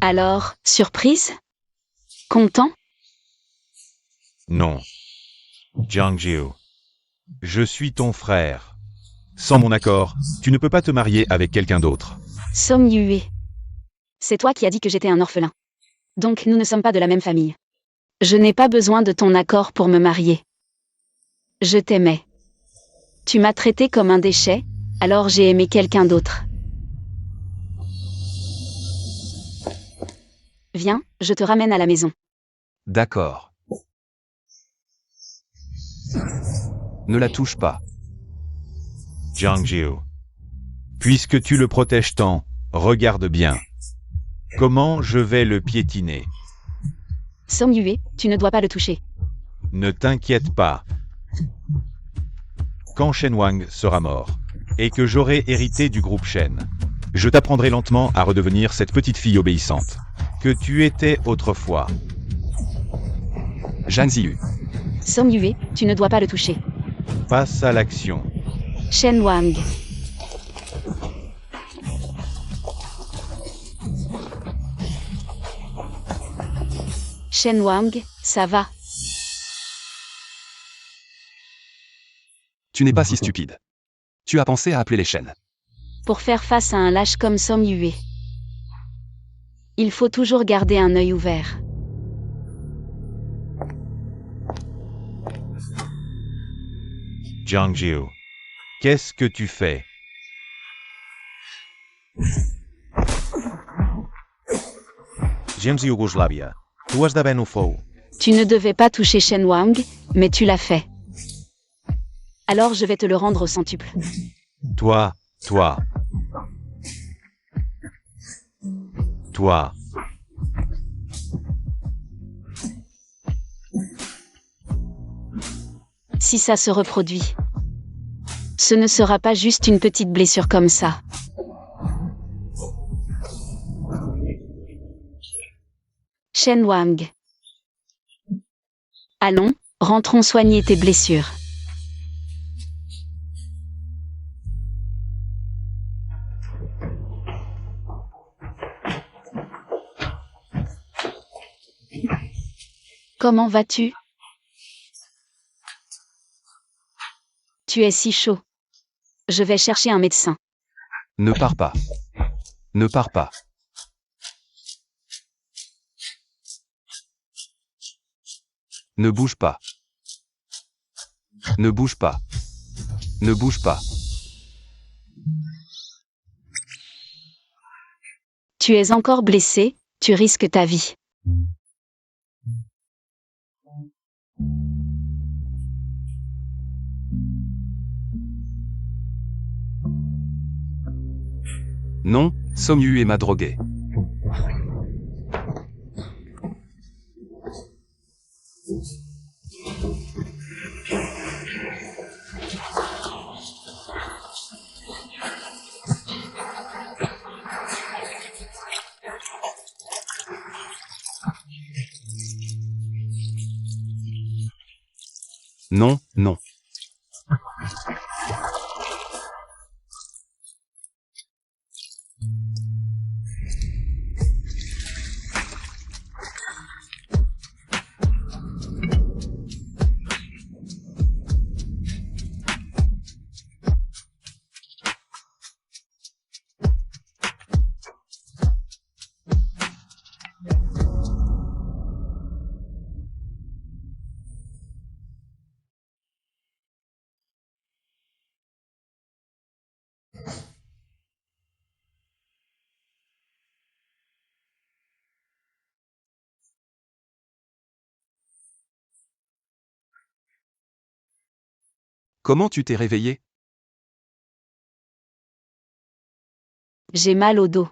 S2: Alors, surprise? Content?
S3: Non. Zhang Jiu. Je suis ton frère. Sans mon accord, tu ne peux pas te marier avec quelqu'un d'autre.
S2: Song Yue. C'est toi qui as dit que j'étais un orphelin. Donc nous ne sommes pas de la même famille. Je n'ai pas besoin de ton accord pour me marier. Je t'aimais. Tu m'as traité comme un déchet, alors j'ai aimé quelqu'un d'autre. Viens, je te ramène à la maison.
S1: D'accord. Ne la touche pas.
S3: Zhang Jiu. Puisque tu le protèges tant, regarde bien. Comment je vais le piétiner?
S2: Song Yue, tu ne dois pas le toucher.
S3: Ne t'inquiète pas. Quand Shen Wang sera mort, et que j'aurai hérité du groupe Shen, je t'apprendrai lentement à redevenir cette petite fille obéissante que tu étais autrefois.
S1: Zhang Ziyu.
S2: Song Yue, tu ne dois pas le toucher.
S3: Passe à l'action.
S2: Shen Wang. Shen Wang, ça va?
S1: Tu n'es pas si stupide. Tu as pensé à appeler les chaînes.
S2: Pour faire face à un lâche comme Song Yue, il faut toujours garder un œil ouvert.
S3: Zhang Jiu. Qu'est-ce que tu fais? James Yougoslavia. Tu has d'haver no fou.
S2: Tu ne devais pas toucher Shen Wang, mais tu l'as fait. Alors je vais te le rendre au centuple.
S3: Toi.
S2: Si ça se reproduit, ce ne sera pas juste une petite blessure comme ça. Shen Wang. Allons, rentrons soigner tes blessures. Comment vas-tu? Tu es si chaud. Je vais chercher un médecin.
S1: Ne pars pas. Ne pars pas. Ne bouge pas. Ne bouge pas. Ne bouge pas.
S2: Tu es encore blessé, tu risques ta vie.
S1: Non, Song Yue m'a drogué. Non. Comment tu t'es réveillé?
S2: J'ai mal au dos.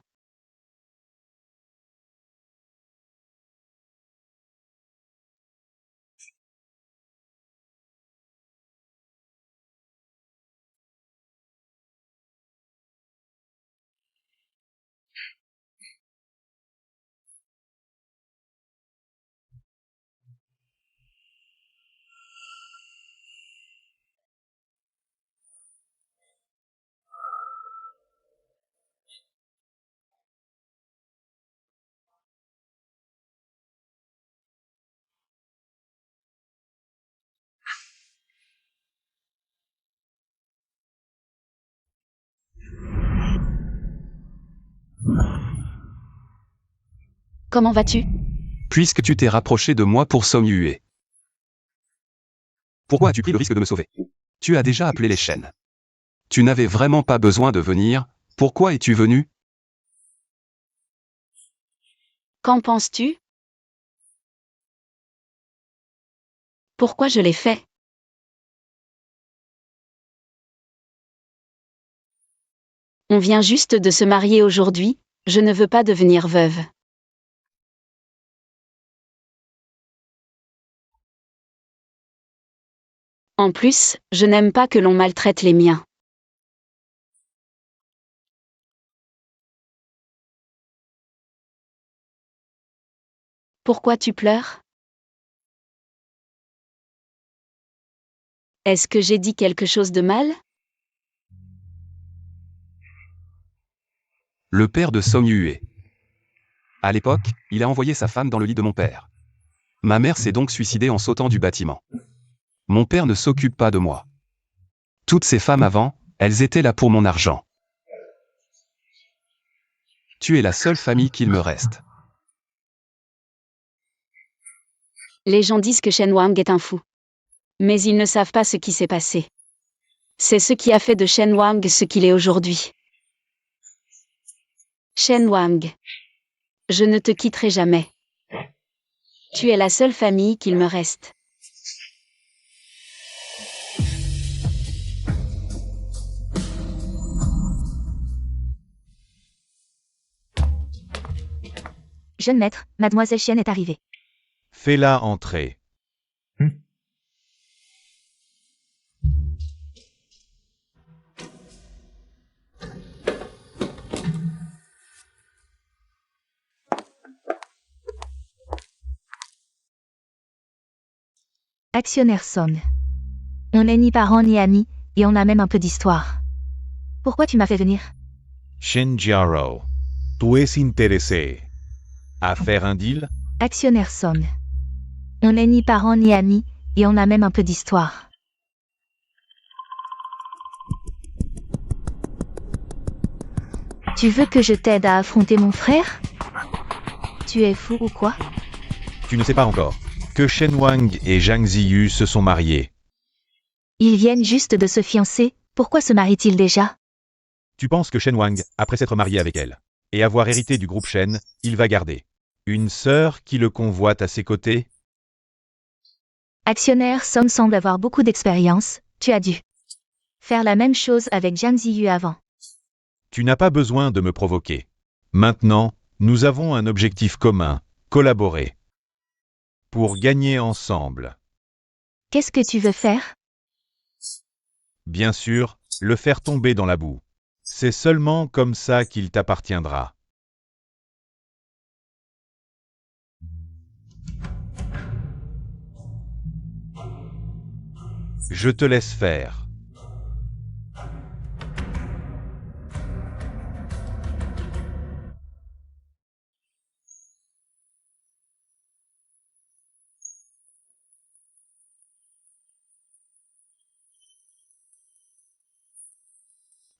S2: Comment vas-tu?
S1: Puisque tu t'es rapproché de moi pour Song Yue. Pourquoi as-tu pris le risque de me sauver? Tu as déjà appelé les chaînes. Tu n'avais vraiment pas besoin de venir, pourquoi es-tu venu?
S2: Qu'en penses-tu? Pourquoi je l'ai fait? On vient juste de se marier aujourd'hui, je ne veux pas devenir veuve. En plus, je n'aime pas que l'on maltraite les miens. Pourquoi tu pleures? Est-ce que j'ai dit quelque chose de mal?
S1: Le père de Song Yue. À l'époque, il a envoyé sa femme dans le lit de mon père. Ma mère s'est donc suicidée en sautant du bâtiment. Mon père ne s'occupe pas de moi. Toutes ces femmes avant, elles étaient là pour mon argent. Tu es la seule famille qu'il me reste.
S2: Les gens disent que Shen Wang est un fou. Mais ils ne savent pas ce qui s'est passé. C'est ce qui a fait de Shen Wang ce qu'il est aujourd'hui. Shen Wang. Je ne te quitterai jamais. Tu es la seule famille qu'il me reste.
S5: Jeune maître, mademoiselle Chen est arrivée.
S3: Fais-la entrer.
S5: Actionnaire Song. On n'est ni parents ni amis, et on a même un peu d'histoire. Pourquoi tu m'as fait venir?
S3: Shen Jiaro. Tu es intéressé à faire un deal?
S5: Actionnaire Song. On n'est ni parents ni amis, et on a même un peu d'histoire. Tu veux que je t'aide à affronter mon frère? Tu es fou ou quoi?
S3: Tu ne sais pas encore que Shen Wang et Zhang Ziyu se sont mariés.
S5: Ils viennent juste de se fiancer, pourquoi se marient-ils déjà?
S3: Tu penses que Shen Wang, après s'être marié avec elle, et avoir hérité du groupe Shen, il va garder une sœur qui le convoite à ses côtés?
S5: Actionnaire Song semble avoir beaucoup d'expérience, tu as dû faire la même chose avec Zhang Ziyu avant.
S3: Tu n'as pas besoin de me provoquer. Maintenant, nous avons un objectif commun, collaborer. Pour gagner ensemble.
S5: Qu'est-ce que tu veux faire?
S3: Bien sûr, le faire tomber dans la boue. C'est seulement comme ça qu'il t'appartiendra. Je te laisse faire.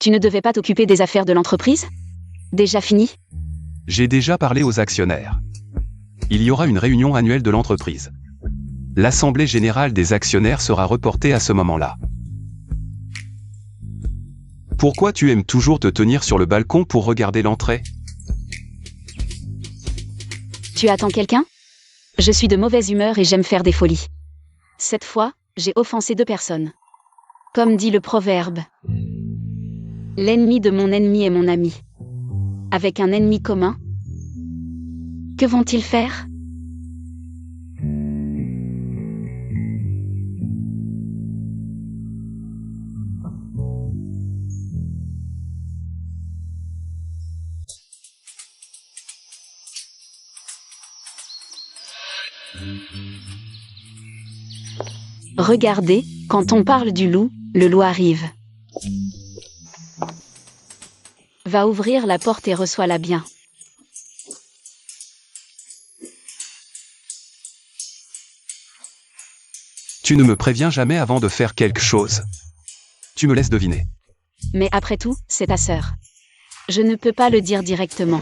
S2: Tu ne devais pas t'occuper des affaires de l'entreprise? Déjà fini?
S1: J'ai déjà parlé aux actionnaires. Il y aura une réunion annuelle de l'entreprise. L'assemblée générale des actionnaires sera reportée à ce moment-là. Pourquoi tu aimes toujours te tenir sur le balcon pour regarder l'entrée?
S2: Tu attends quelqu'un? Je suis de mauvaise humeur et j'aime faire des folies. Cette fois, j'ai offensé 2 personnes. Comme dit le proverbe, l'ennemi de mon ennemi est mon ami. Avec un ennemi commun, que vont-ils faire? Regardez, quand on parle du loup, le loup arrive. Va ouvrir la porte et reçois-la bien.
S1: Tu ne me préviens jamais avant de faire quelque chose. Tu me laisses deviner.
S2: Mais après tout, c'est ta sœur. Je ne peux pas le dire directement.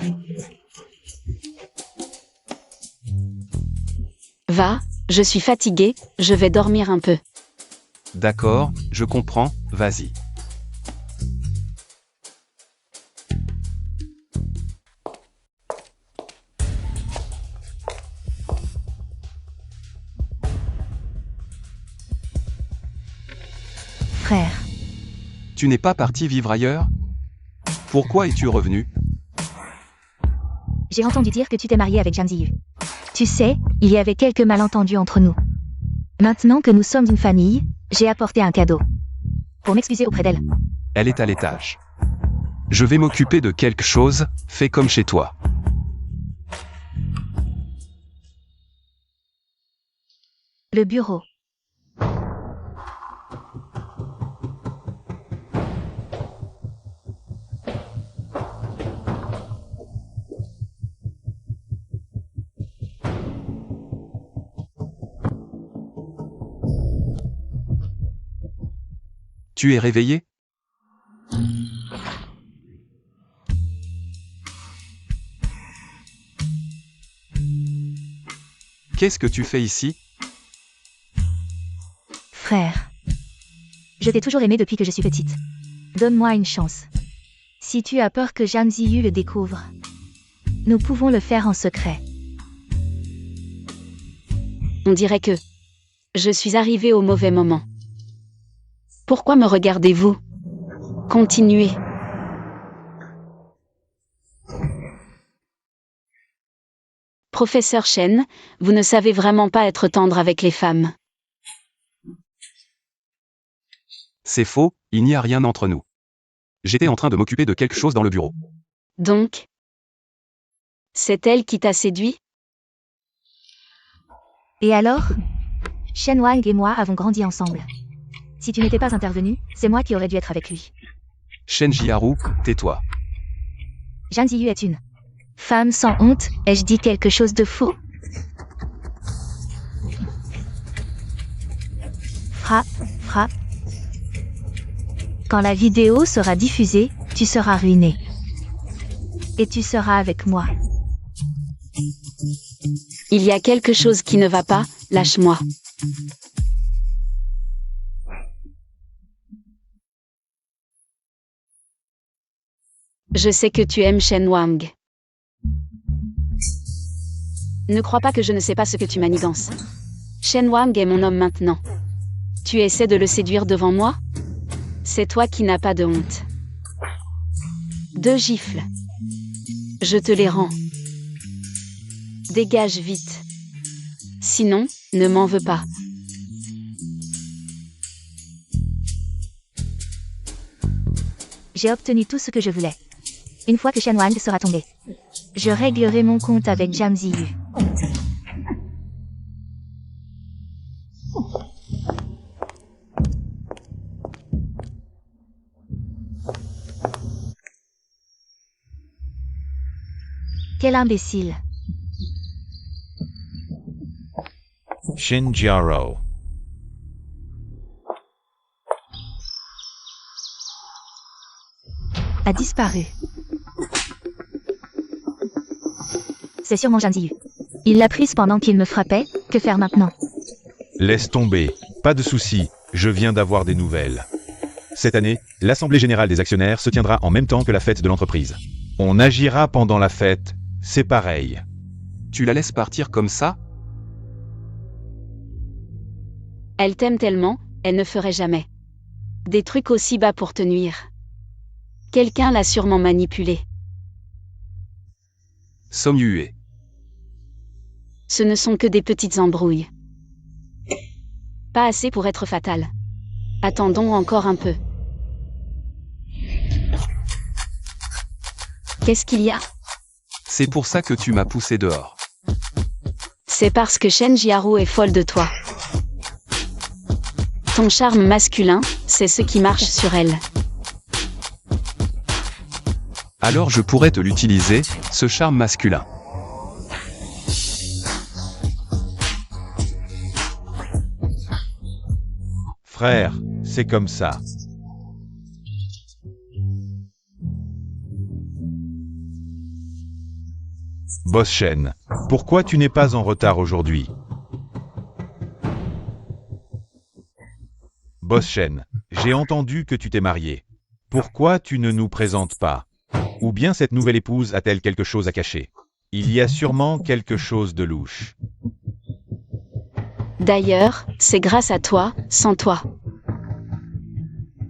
S2: Va, je suis fatiguée, je vais dormir un peu.
S1: D'accord, je comprends, vas-y.
S5: Frère,
S1: Tu n'es pas parti vivre ailleurs? Pourquoi es-tu revenu?
S5: j'ai entendu dire que tu t'es marié avec Zhang Ziyu. Tu sais, il y avait quelques malentendus entre nous. Maintenant que nous sommes une famille, j'ai apporté un cadeau. Pour m'excuser auprès d'elle.
S1: Elle est à l'étage. Je vais m'occuper de quelque chose, fais comme chez toi.
S5: Le bureau.
S1: Tu es réveillé? Qu'est-ce que tu fais ici?
S5: Frère. Je t'ai toujours aimé depuis que je suis petite. Donne-moi une chance. Si tu as peur que Zhang Ziyu le découvre, nous pouvons le faire en secret.
S2: On dirait que je suis arrivée au mauvais moment. Pourquoi me regardez-vous? Continuez. Professeur Chen, vous ne savez vraiment pas être tendre avec les femmes.
S1: C'est faux, il n'y a rien entre nous. J'étais en train de m'occuper de quelque chose dans le bureau.
S2: Donc, c'est elle qui t'a séduit?
S5: Et alors? Shen Wang et moi avons grandi ensemble. Si tu n'étais pas intervenu, c'est moi qui aurais dû être avec lui.
S1: Shen Jiharu, tais-toi.
S5: Zhang Ziyu est une femme sans honte, ai-je dit quelque chose de faux? Frappe, frappe. Quand la vidéo sera diffusée, tu seras ruiné. Et tu seras avec moi.
S2: Il y a quelque chose qui ne va pas, lâche-moi. Je sais que tu aimes Shen Wang. Ne crois pas que je ne sais pas ce que tu manigances. Shen Wang est mon homme maintenant. Tu essaies de le séduire devant moi? C'est toi qui n'as pas de honte. 2 gifles. Je te les rends. Dégage vite. Sinon, ne m'en veux pas.
S5: J'ai obtenu tout ce que je voulais. Une fois que Shen Wang sera tombé, je réglerai mon compte avec Zhang Ziyu. Quel imbécile.
S3: Shin Jiaro.
S5: a disparu. C'est sûrement Zhang Ziyu. Il l'a prise pendant qu'il me frappait, que faire maintenant?
S3: Laisse tomber, pas de souci, je viens d'avoir des nouvelles. Cette année, l'Assemblée Générale des Actionnaires se tiendra en même temps que la fête de l'entreprise. On agira pendant la fête, c'est pareil.
S1: Tu la laisses partir comme ça?
S2: Elle t'aime tellement, elle ne ferait jamais des trucs aussi bas pour te nuire. Quelqu'un l'a sûrement manipulée.
S1: Song Yue.
S2: Ce ne sont que des petites embrouilles. Pas assez pour être fatales. Attendons encore un peu. Qu'est-ce qu'il y a?
S1: C'est pour ça que tu m'as poussé dehors.
S2: C'est parce que Shen Jiaro est folle de toi. Ton charme masculin, c'est ce qui marche sur elle.
S1: Alors je pourrais te l'utiliser, ce charme masculin.
S3: Frère, c'est comme ça. Boss Shen, pourquoi tu n'es pas en retard aujourd'hui? Boss Shen, j'ai entendu que tu t'es marié. Pourquoi tu ne nous présentes pas? Ou bien cette nouvelle épouse a-t-elle quelque chose à cacher? Il y a sûrement quelque chose de louche.
S2: D'ailleurs, c'est grâce à toi, sans toi.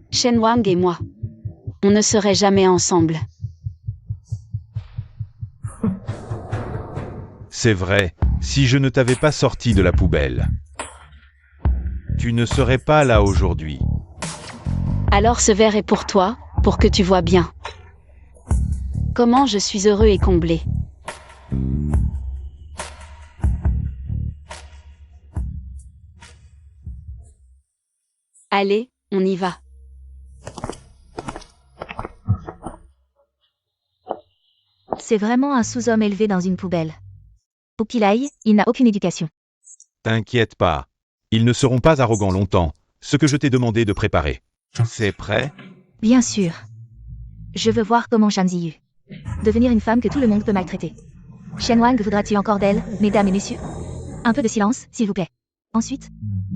S2: Shen Wang et moi. On ne serait jamais ensemble.
S3: C'est vrai, si je ne t'avais pas sorti de la poubelle, tu ne serais pas là aujourd'hui.
S2: Alors ce verre est pour toi, pour que tu vois bien. Comment je suis heureux et comblé. Allez, on y va.
S5: C'est vraiment un sous-homme élevé dans une poubelle. Où qu'il aille, il n'a aucune éducation.
S3: T'inquiète pas, ils ne seront pas arrogants longtemps, ce que je t'ai demandé de préparer. C'est prêt?
S5: Bien sûr. Je veux voir comment Zhang Ziyu. Devenir une femme que tout le monde peut maltraiter. Shen Wang voudra-t-il encore d'elle, mesdames et messieurs? Un peu de silence, s'il vous plaît. Ensuite,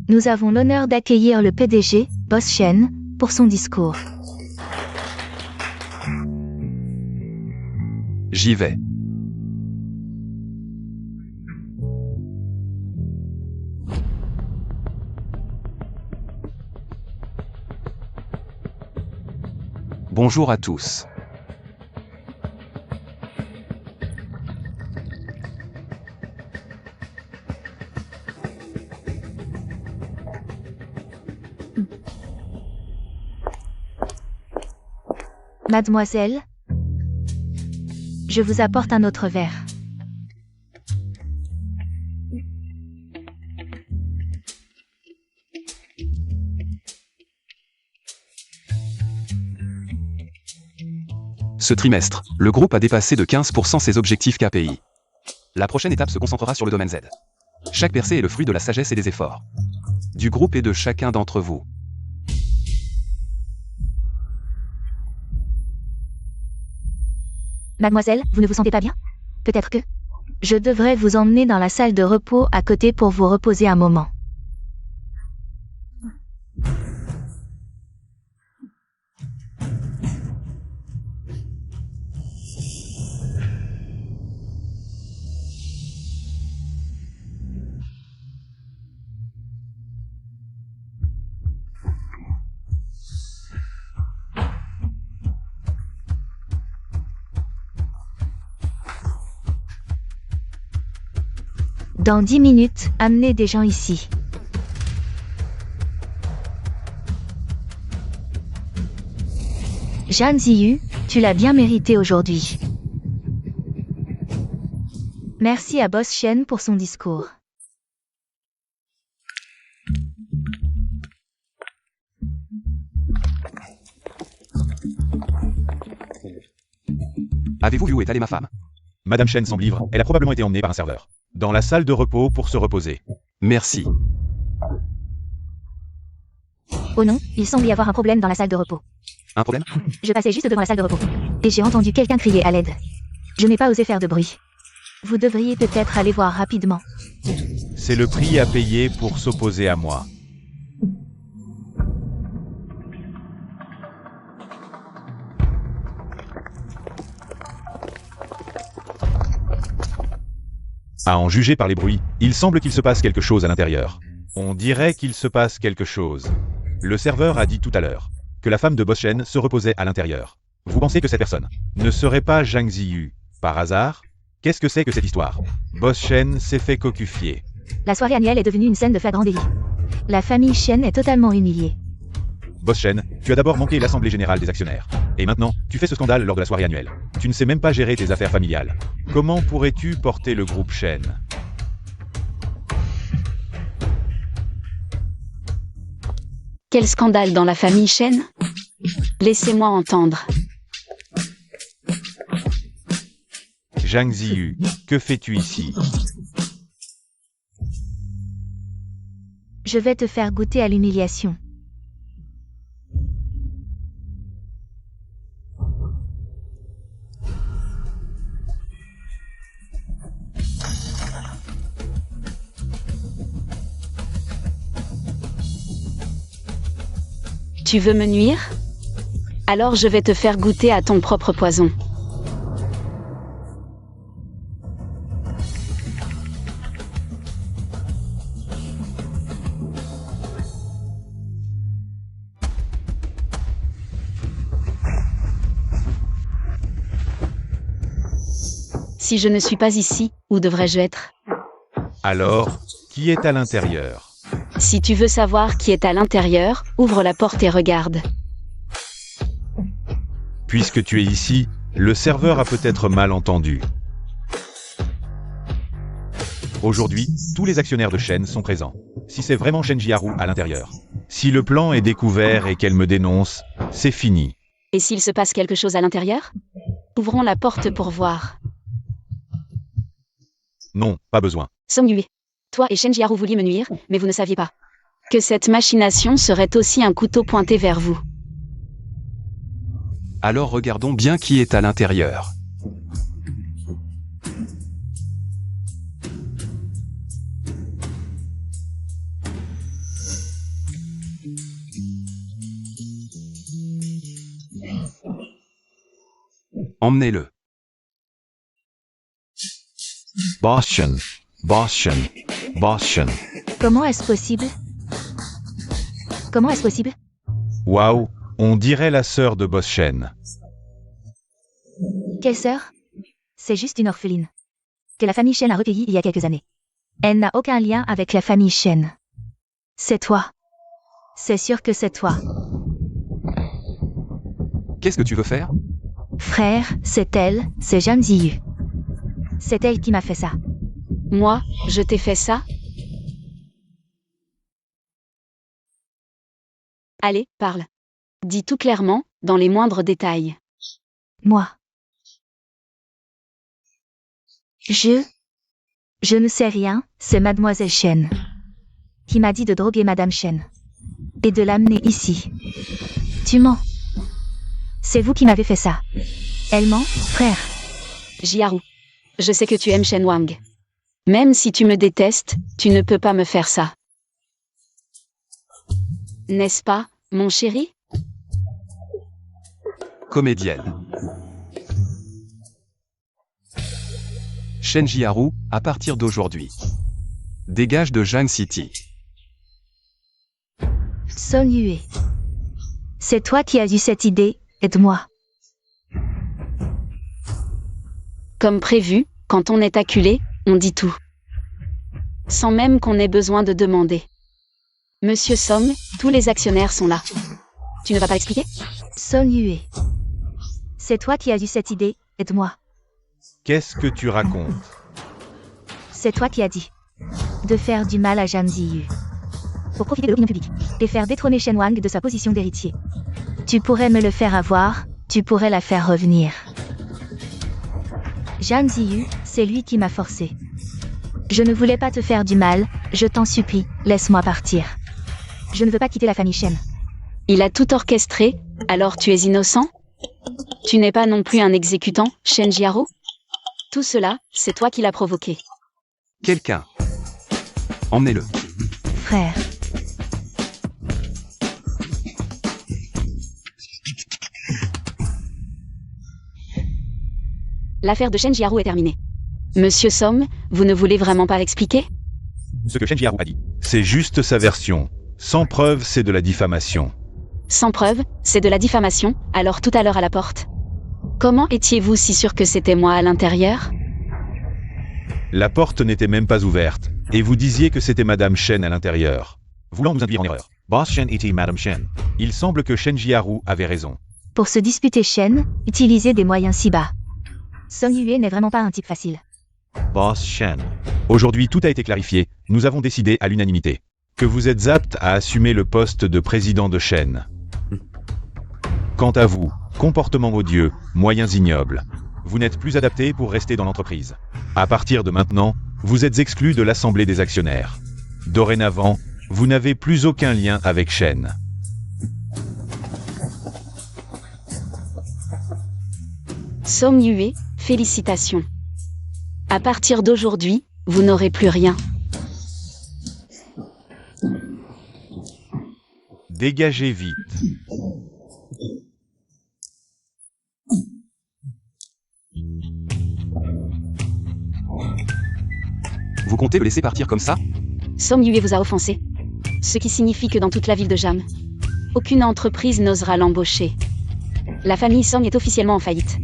S5: nous avons l'honneur d'accueillir le PDG, Boss Shen, pour son discours.
S1: J'y vais. Bonjour à tous.
S5: Mademoiselle, je vous apporte un autre verre.
S1: Ce trimestre, le groupe a dépassé de 15% ses objectifs KPI. La prochaine étape se concentrera sur le domaine Z. Chaque percée est le fruit de la sagesse et des efforts du groupe et de chacun d'entre vous.
S5: Mademoiselle, vous ne vous sentez pas bien? Peut-être que je devrais vous emmener dans la salle de repos à côté pour vous reposer un moment. Dans 10 minutes, amenez des gens ici. Zhang Ziyu, tu l'as bien mérité aujourd'hui. Merci à Boss Shen pour son discours.
S1: Avez-vous vu où est allée ma femme?
S3: Madame Shen semble ivre, elle a probablement été emmenée par un serveur. Dans la salle de repos pour se reposer.
S1: Merci.
S5: Oh non, il semble y avoir un problème dans la salle de repos.
S1: Un problème?
S5: Je passais juste devant la salle de repos. Et j'ai entendu quelqu'un crier à l'aide. Je n'ai pas osé faire de bruit. Vous devriez peut-être aller voir rapidement.
S3: C'est le prix à payer pour s'opposer à moi. À en juger par les bruits, il semble qu'il se passe quelque chose à l'intérieur. On dirait qu'il se passe quelque chose. Le serveur a dit tout à l'heure que la femme de Boss Shen se reposait à l'intérieur. Vous pensez que cette personne ne serait pas Zhang Ziyu, par hasard? Qu'est-ce que c'est que cette histoire? Boss Shen s'est fait cocufier.
S5: La soirée annuelle est devenue une scène de flagrant délit. La famille Shen est totalement humiliée.
S3: Boss Shen, tu as d'abord manqué l'assemblée générale des actionnaires. Et maintenant, tu fais ce scandale lors de la soirée annuelle. Tu ne sais même pas gérer tes affaires familiales. Comment pourrais-tu porter le groupe Shen?
S2: Quel scandale dans la famille Shen? Laissez-moi entendre.
S3: Zhang Ziyu, que fais-tu ici?
S5: Je vais te faire goûter à l'humiliation.
S2: Tu veux me nuire? Alors je vais te faire goûter à ton propre poison. Si je ne suis pas ici, où devrais-je être?
S3: Alors, qui est à l'intérieur?
S2: Si tu veux savoir qui est à l'intérieur, ouvre la porte et regarde.
S3: Puisque tu es ici, le serveur a peut-être mal entendu. Aujourd'hui, tous les actionnaires de Shen sont présents. Si c'est vraiment Shen Jiaru à l'intérieur, si le plan est découvert et qu'elle me dénonce, c'est fini.
S2: Et s'il se passe quelque chose à l'intérieur? Ouvrons la porte pour voir.
S3: Non, pas besoin.
S2: Song Yue. Toi et Shen Jiaru vouliez me nuire, mais vous ne saviez pas que cette machination serait aussi un couteau pointé vers vous.
S1: Alors regardons bien qui est à l'intérieur. Emmenez-le.
S3: Boss Shen, Boss Shen, Boss Shen.
S5: Comment est-ce possible? Comment est-ce possible?
S3: Waouh, on dirait la sœur de Boss Shen.
S5: Quelle sœur? C'est juste une orpheline. Que la famille Shen a recueillie il y a quelques années. Elle n'a aucun lien avec la famille Shen. C'est toi. C'est sûr que c'est toi.
S1: Qu'est-ce que tu veux faire?
S5: Frère, c'est elle, c'est Zhang Ziyu. C'est elle qui m'a fait ça.
S2: Moi, je t'ai fait ça? Allez, parle. Dis tout clairement, dans les moindres détails.
S5: Moi. Je ne sais rien, c'est Mademoiselle Shen qui m'a dit de droguer Madame Shen et de l'amener ici. Tu mens. C'est vous qui m'avez fait ça. Elle ment, frère.
S2: Jiaru. Je sais que tu aimes Shen Wang. Même si tu me détestes, tu ne peux pas me faire ça. N'est-ce pas, mon chéri?
S1: Comédienne. Shen Jiaru, à partir d'aujourd'hui. Dégage de Zhang City.
S5: Song Yue. C'est toi qui as eu cette idée, aide-moi.
S2: Comme prévu, quand on est acculé, on dit tout. Sans même qu'on ait besoin de demander. Monsieur Song, tous les actionnaires sont là. Tu ne vas pas expliquer?
S5: Song Yue. C'est toi qui as eu cette idée, aide-moi.
S3: Qu'est-ce que tu racontes?
S5: C'est toi qui as dit de faire du mal à Zhang Ziyu pour profiter de l'opinion publique et faire détrôner Shen Wang de sa position d'héritier. Tu pourrais me le faire avoir, tu pourrais la faire revenir. Zhang Ziyu, c'est lui qui m'a forcé. Je ne voulais pas te faire du mal, je t'en supplie, laisse-moi partir. Je ne veux pas quitter la famille Shen.
S2: Il a tout orchestré, Alors tu es innocent? Tu n'es pas non plus un exécutant, Shen Jiaro? Tout cela, c'est toi qui l'as provoqué.
S1: Quelqu'un. Emmenez-le.
S5: Frère.
S2: L'affaire de Shen Jiaro est terminée. Monsieur Somme, vous ne voulez vraiment pas l'expliquer?
S3: Ce que Shen Jiaro a dit, c'est juste sa version. Sans preuve, c'est de la diffamation.
S2: Sans preuve, c'est de la diffamation, alors tout à l'heure à la porte. Comment étiez-vous si sûr que c'était moi à l'intérieur?
S3: La porte n'était même pas ouverte, et vous disiez que c'était Madame Shen à l'intérieur. Voulant nous induire en erreur. Boss Shen était Madame Shen. Il semble que Shen Jiaro avait raison.
S5: Pour se disputer Shen, utilisez des moyens si bas. Song Yue n'est vraiment pas un type facile.
S3: Boss Shen. Aujourd'hui, tout a été clarifié. Nous avons décidé à l'unanimité que vous êtes apte à assumer le poste de président de Shen. Quant à vous, comportement odieux, moyens ignobles, vous n'êtes plus adapté pour rester dans l'entreprise. À partir de maintenant, vous êtes exclu de l'Assemblée des actionnaires. Dorénavant, vous n'avez plus aucun lien avec Shen.
S2: Song Yue, félicitations. À partir d'aujourd'hui, vous n'aurez plus rien.
S3: Dégagez vite.
S1: Vous comptez le laisser partir comme ça?
S2: Song Yue vous a offensé. Ce qui signifie que dans toute la ville de Jam, aucune entreprise n'osera l'embaucher. La famille Song est officiellement en faillite.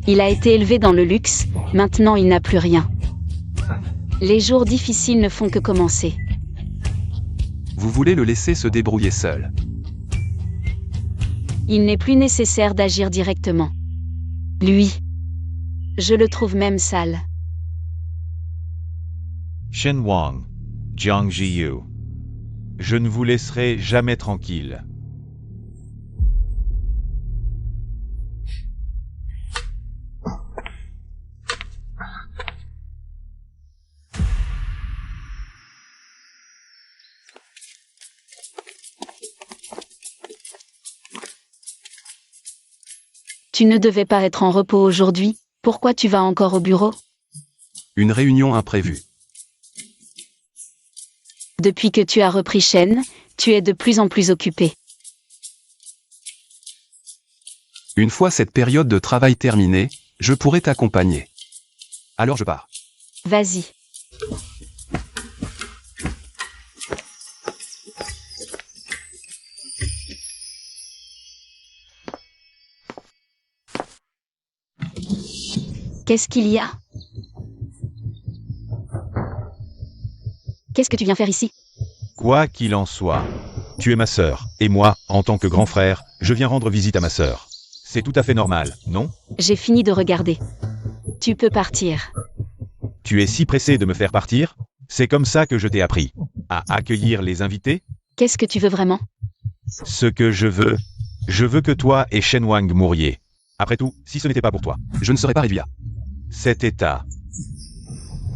S2: Il a été élevé dans le luxe, maintenant il n'a plus rien. Les jours difficiles ne font que commencer.
S1: Vous voulez le laisser se débrouiller seul.
S2: Il n'est plus nécessaire d'agir directement. Lui, je le trouve même sale.
S3: Shen Wang, Jiang Jiyu. Je ne vous laisserai jamais tranquille.
S2: Tu ne devais pas être en repos aujourd'hui, pourquoi tu vas encore au bureau?
S1: Une réunion imprévue.
S2: Depuis que tu as repris Shen, tu es de plus en plus occupé.
S1: Une fois cette période de travail terminée, je pourrai t'accompagner. Alors je pars.
S2: Vas-y. Qu'est-ce qu'il y a? Qu'est-ce que tu viens faire ici?
S3: Quoi qu'il en soit, tu es ma sœur, et moi, en tant que grand frère, je viens rendre visite à ma sœur. C'est tout à fait normal, non?
S2: J'ai fini de regarder. Tu peux partir.
S3: Tu es si pressé de me faire partir? C'est comme ça que je t'ai appris à accueillir les invités?
S2: Qu'est-ce que tu veux vraiment?
S3: Ce que je veux que toi et Shen Wang mouriez. Après tout, si ce n'était pas pour toi,
S1: Je ne serai pas réduit à.
S3: cet état.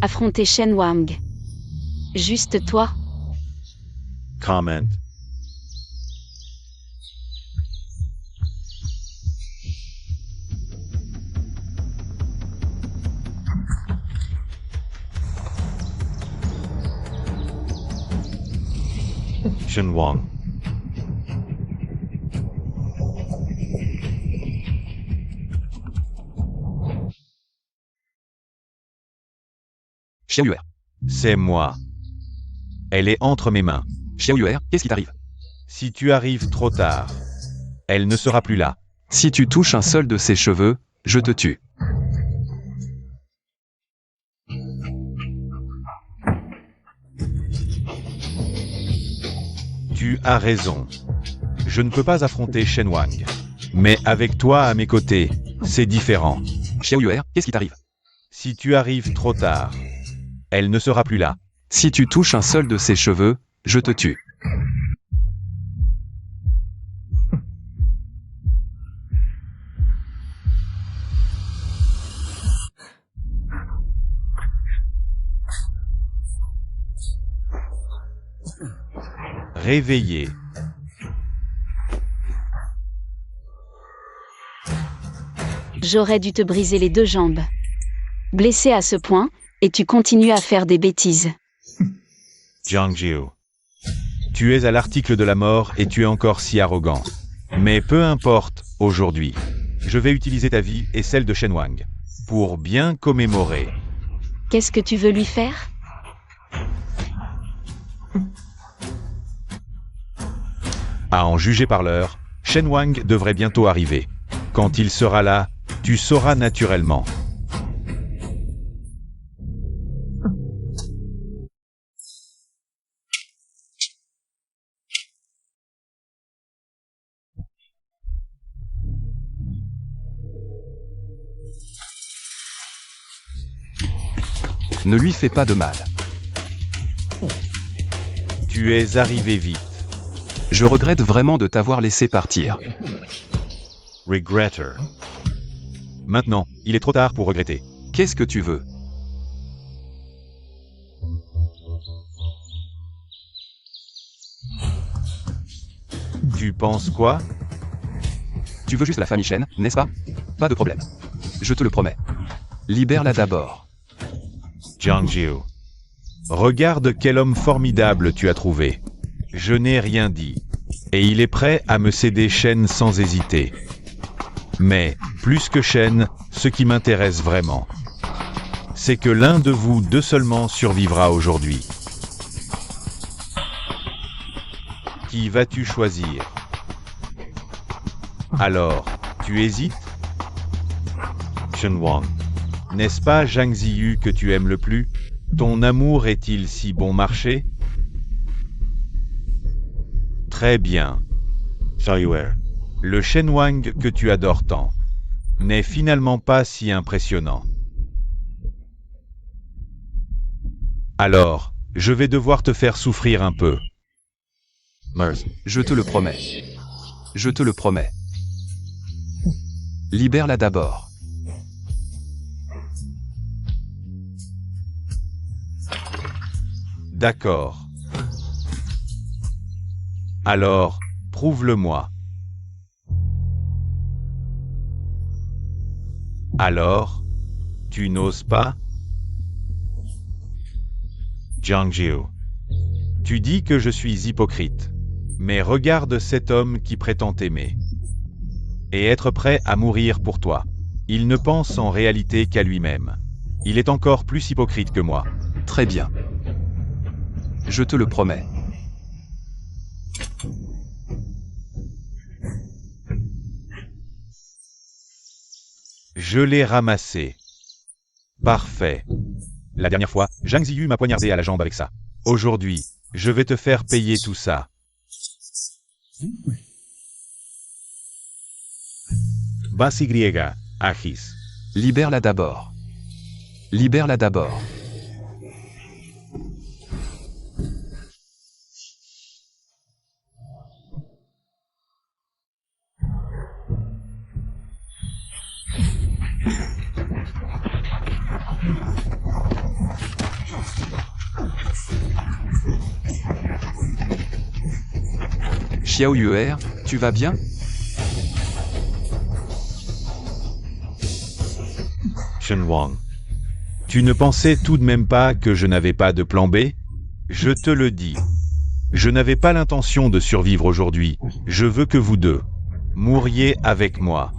S2: Affronter Shen Wang. Juste toi?
S3: Comment. Shen Wang.
S1: Xiao Yuer.
S3: C'est moi. Elle est entre mes mains.
S1: Xiao Yuer, qu'est-ce qui t'arrive?
S3: Si tu arrives trop tard, elle ne sera plus là.
S1: Si tu touches un seul de ses cheveux, je te tue.
S3: Tu as raison. Je ne peux pas affronter Shen Wang. Mais avec toi à mes côtés, c'est différent.
S1: Xiao Yuer, qu'est-ce qui t'arrive?
S3: Si tu arrives trop tard, elle ne sera plus là.
S1: Si tu touches un seul de ses cheveux, je te tue.
S3: Réveillé.
S2: J'aurais dû te briser les 2 jambes. Blessé à ce point, et tu continues à faire des bêtises.
S3: Jiang Jiu. Tu es à l'article de la mort et tu es encore si arrogant. Mais peu importe, aujourd'hui. Je vais utiliser ta vie et celle de Shen Wang. Pour bien commémorer.
S2: Qu'est-ce que tu veux lui faire?
S3: À en juger par l'heure, Shen Wang devrait bientôt arriver. Quand il sera là, tu sauras naturellement.
S1: Ne lui fais pas de mal.
S3: Tu es arrivé vite.
S1: Je regrette vraiment de t'avoir laissé partir.
S3: Regretter. Maintenant, il est trop tard pour regretter.
S1: Qu'est-ce que tu veux?
S3: Tu penses quoi?
S1: Tu veux juste la famille Shen, n'est-ce pas? Pas de problème. Je te le promets. Libère-la d'abord.
S3: Jiang Jiu. Regarde quel homme formidable tu as trouvé. Je n'ai rien dit. Et il est prêt à me céder Shen sans hésiter. Mais, plus que Shen, ce qui m'intéresse vraiment, c'est que l'un de vous deux seulement survivra aujourd'hui. Qui vas-tu choisir? Alors, tu hésites? Shen Wang. N'est-ce pas Zhang Ziyu que tu aimes le plus? Ton amour est-il si bon marché? Très bien. Le Shen Wang que tu adores tant n'est finalement pas si impressionnant. Alors, je vais devoir te faire souffrir un peu.
S1: Je te le promets. Je te le promets. Libère-la d'abord.
S3: D'accord. Alors, prouve-le-moi. Alors, tu n'oses pas? Jiang Jiu. Tu dis que je suis hypocrite. Mais regarde cet homme qui prétend t'aimer. Et être prêt à mourir pour toi. Il ne pense en réalité qu'à lui-même. Il est encore plus hypocrite que moi.
S1: Très bien. Je te le promets.
S3: Je l'ai ramassé. Parfait. La dernière fois, Zhang Ziyu m'a poignardé à la jambe avec ça. Aujourd'hui, je vais te faire payer tout ça. Bas Y, Agis.
S1: Libère-la d'abord. Libère-la d'abord. Xiao Yuer, tu vas bien?
S3: Shen Wang. Tu ne pensais tout de même pas que je n'avais pas de plan B? Je te le dis. Je n'avais pas l'intention de survivre aujourd'hui. Je veux que vous deux mouriez avec moi.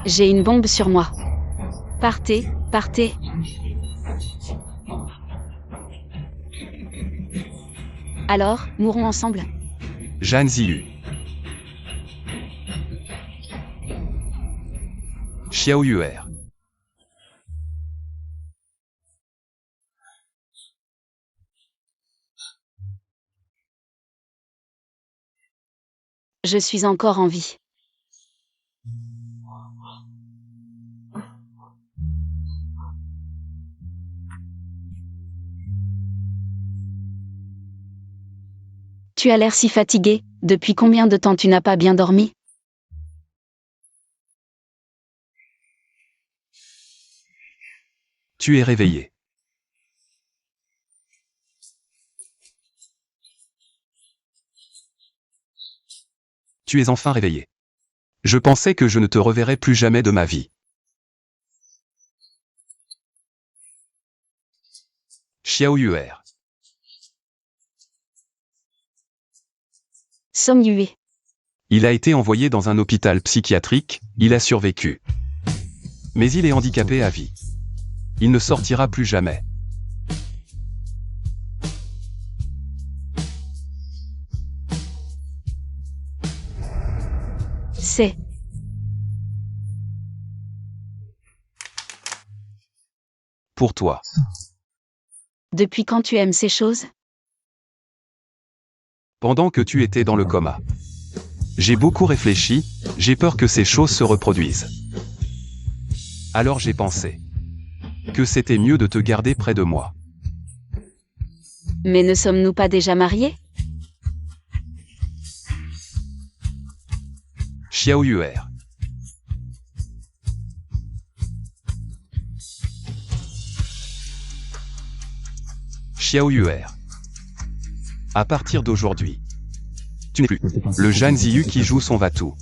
S2: J'ai une bombe sur moi. Partez, partez. Alors, mourons ensemble.
S1: Zhang Ziyu. Xiao Yuer.
S2: Je suis encore en vie. Tu as l'air si fatigué. Depuis combien de temps tu n'as pas bien dormi?
S1: Tu es réveillé. tu es enfin réveillé. Je pensais que je ne te reverrais plus jamais de ma vie. Xiao Yuer.
S2: Song Yue.
S1: Il a été envoyé dans un hôpital psychiatrique, il a survécu. Mais il est handicapé à vie. Il ne sortira plus jamais.
S2: C'est.
S1: Pour toi.
S2: Depuis quand tu aimes ces choses?
S1: Pendant que tu étais dans le coma. J'ai beaucoup réfléchi, j'ai peur que ces choses se reproduisent. Alors j'ai pensé que c'était mieux de te garder près de moi.
S2: Mais ne sommes-nous pas déjà mariés?
S1: Xiao Yuer. Xiao Yuer. À partir d'aujourd'hui, tu n'es plus le Zhan Ziyu qui joue son va-tout.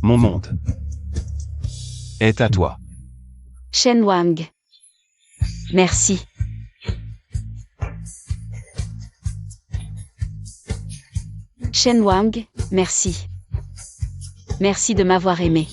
S1: Mon monde est à toi.
S2: Shen Wang. Merci. Shen Wang, merci. Merci de m'avoir aimé.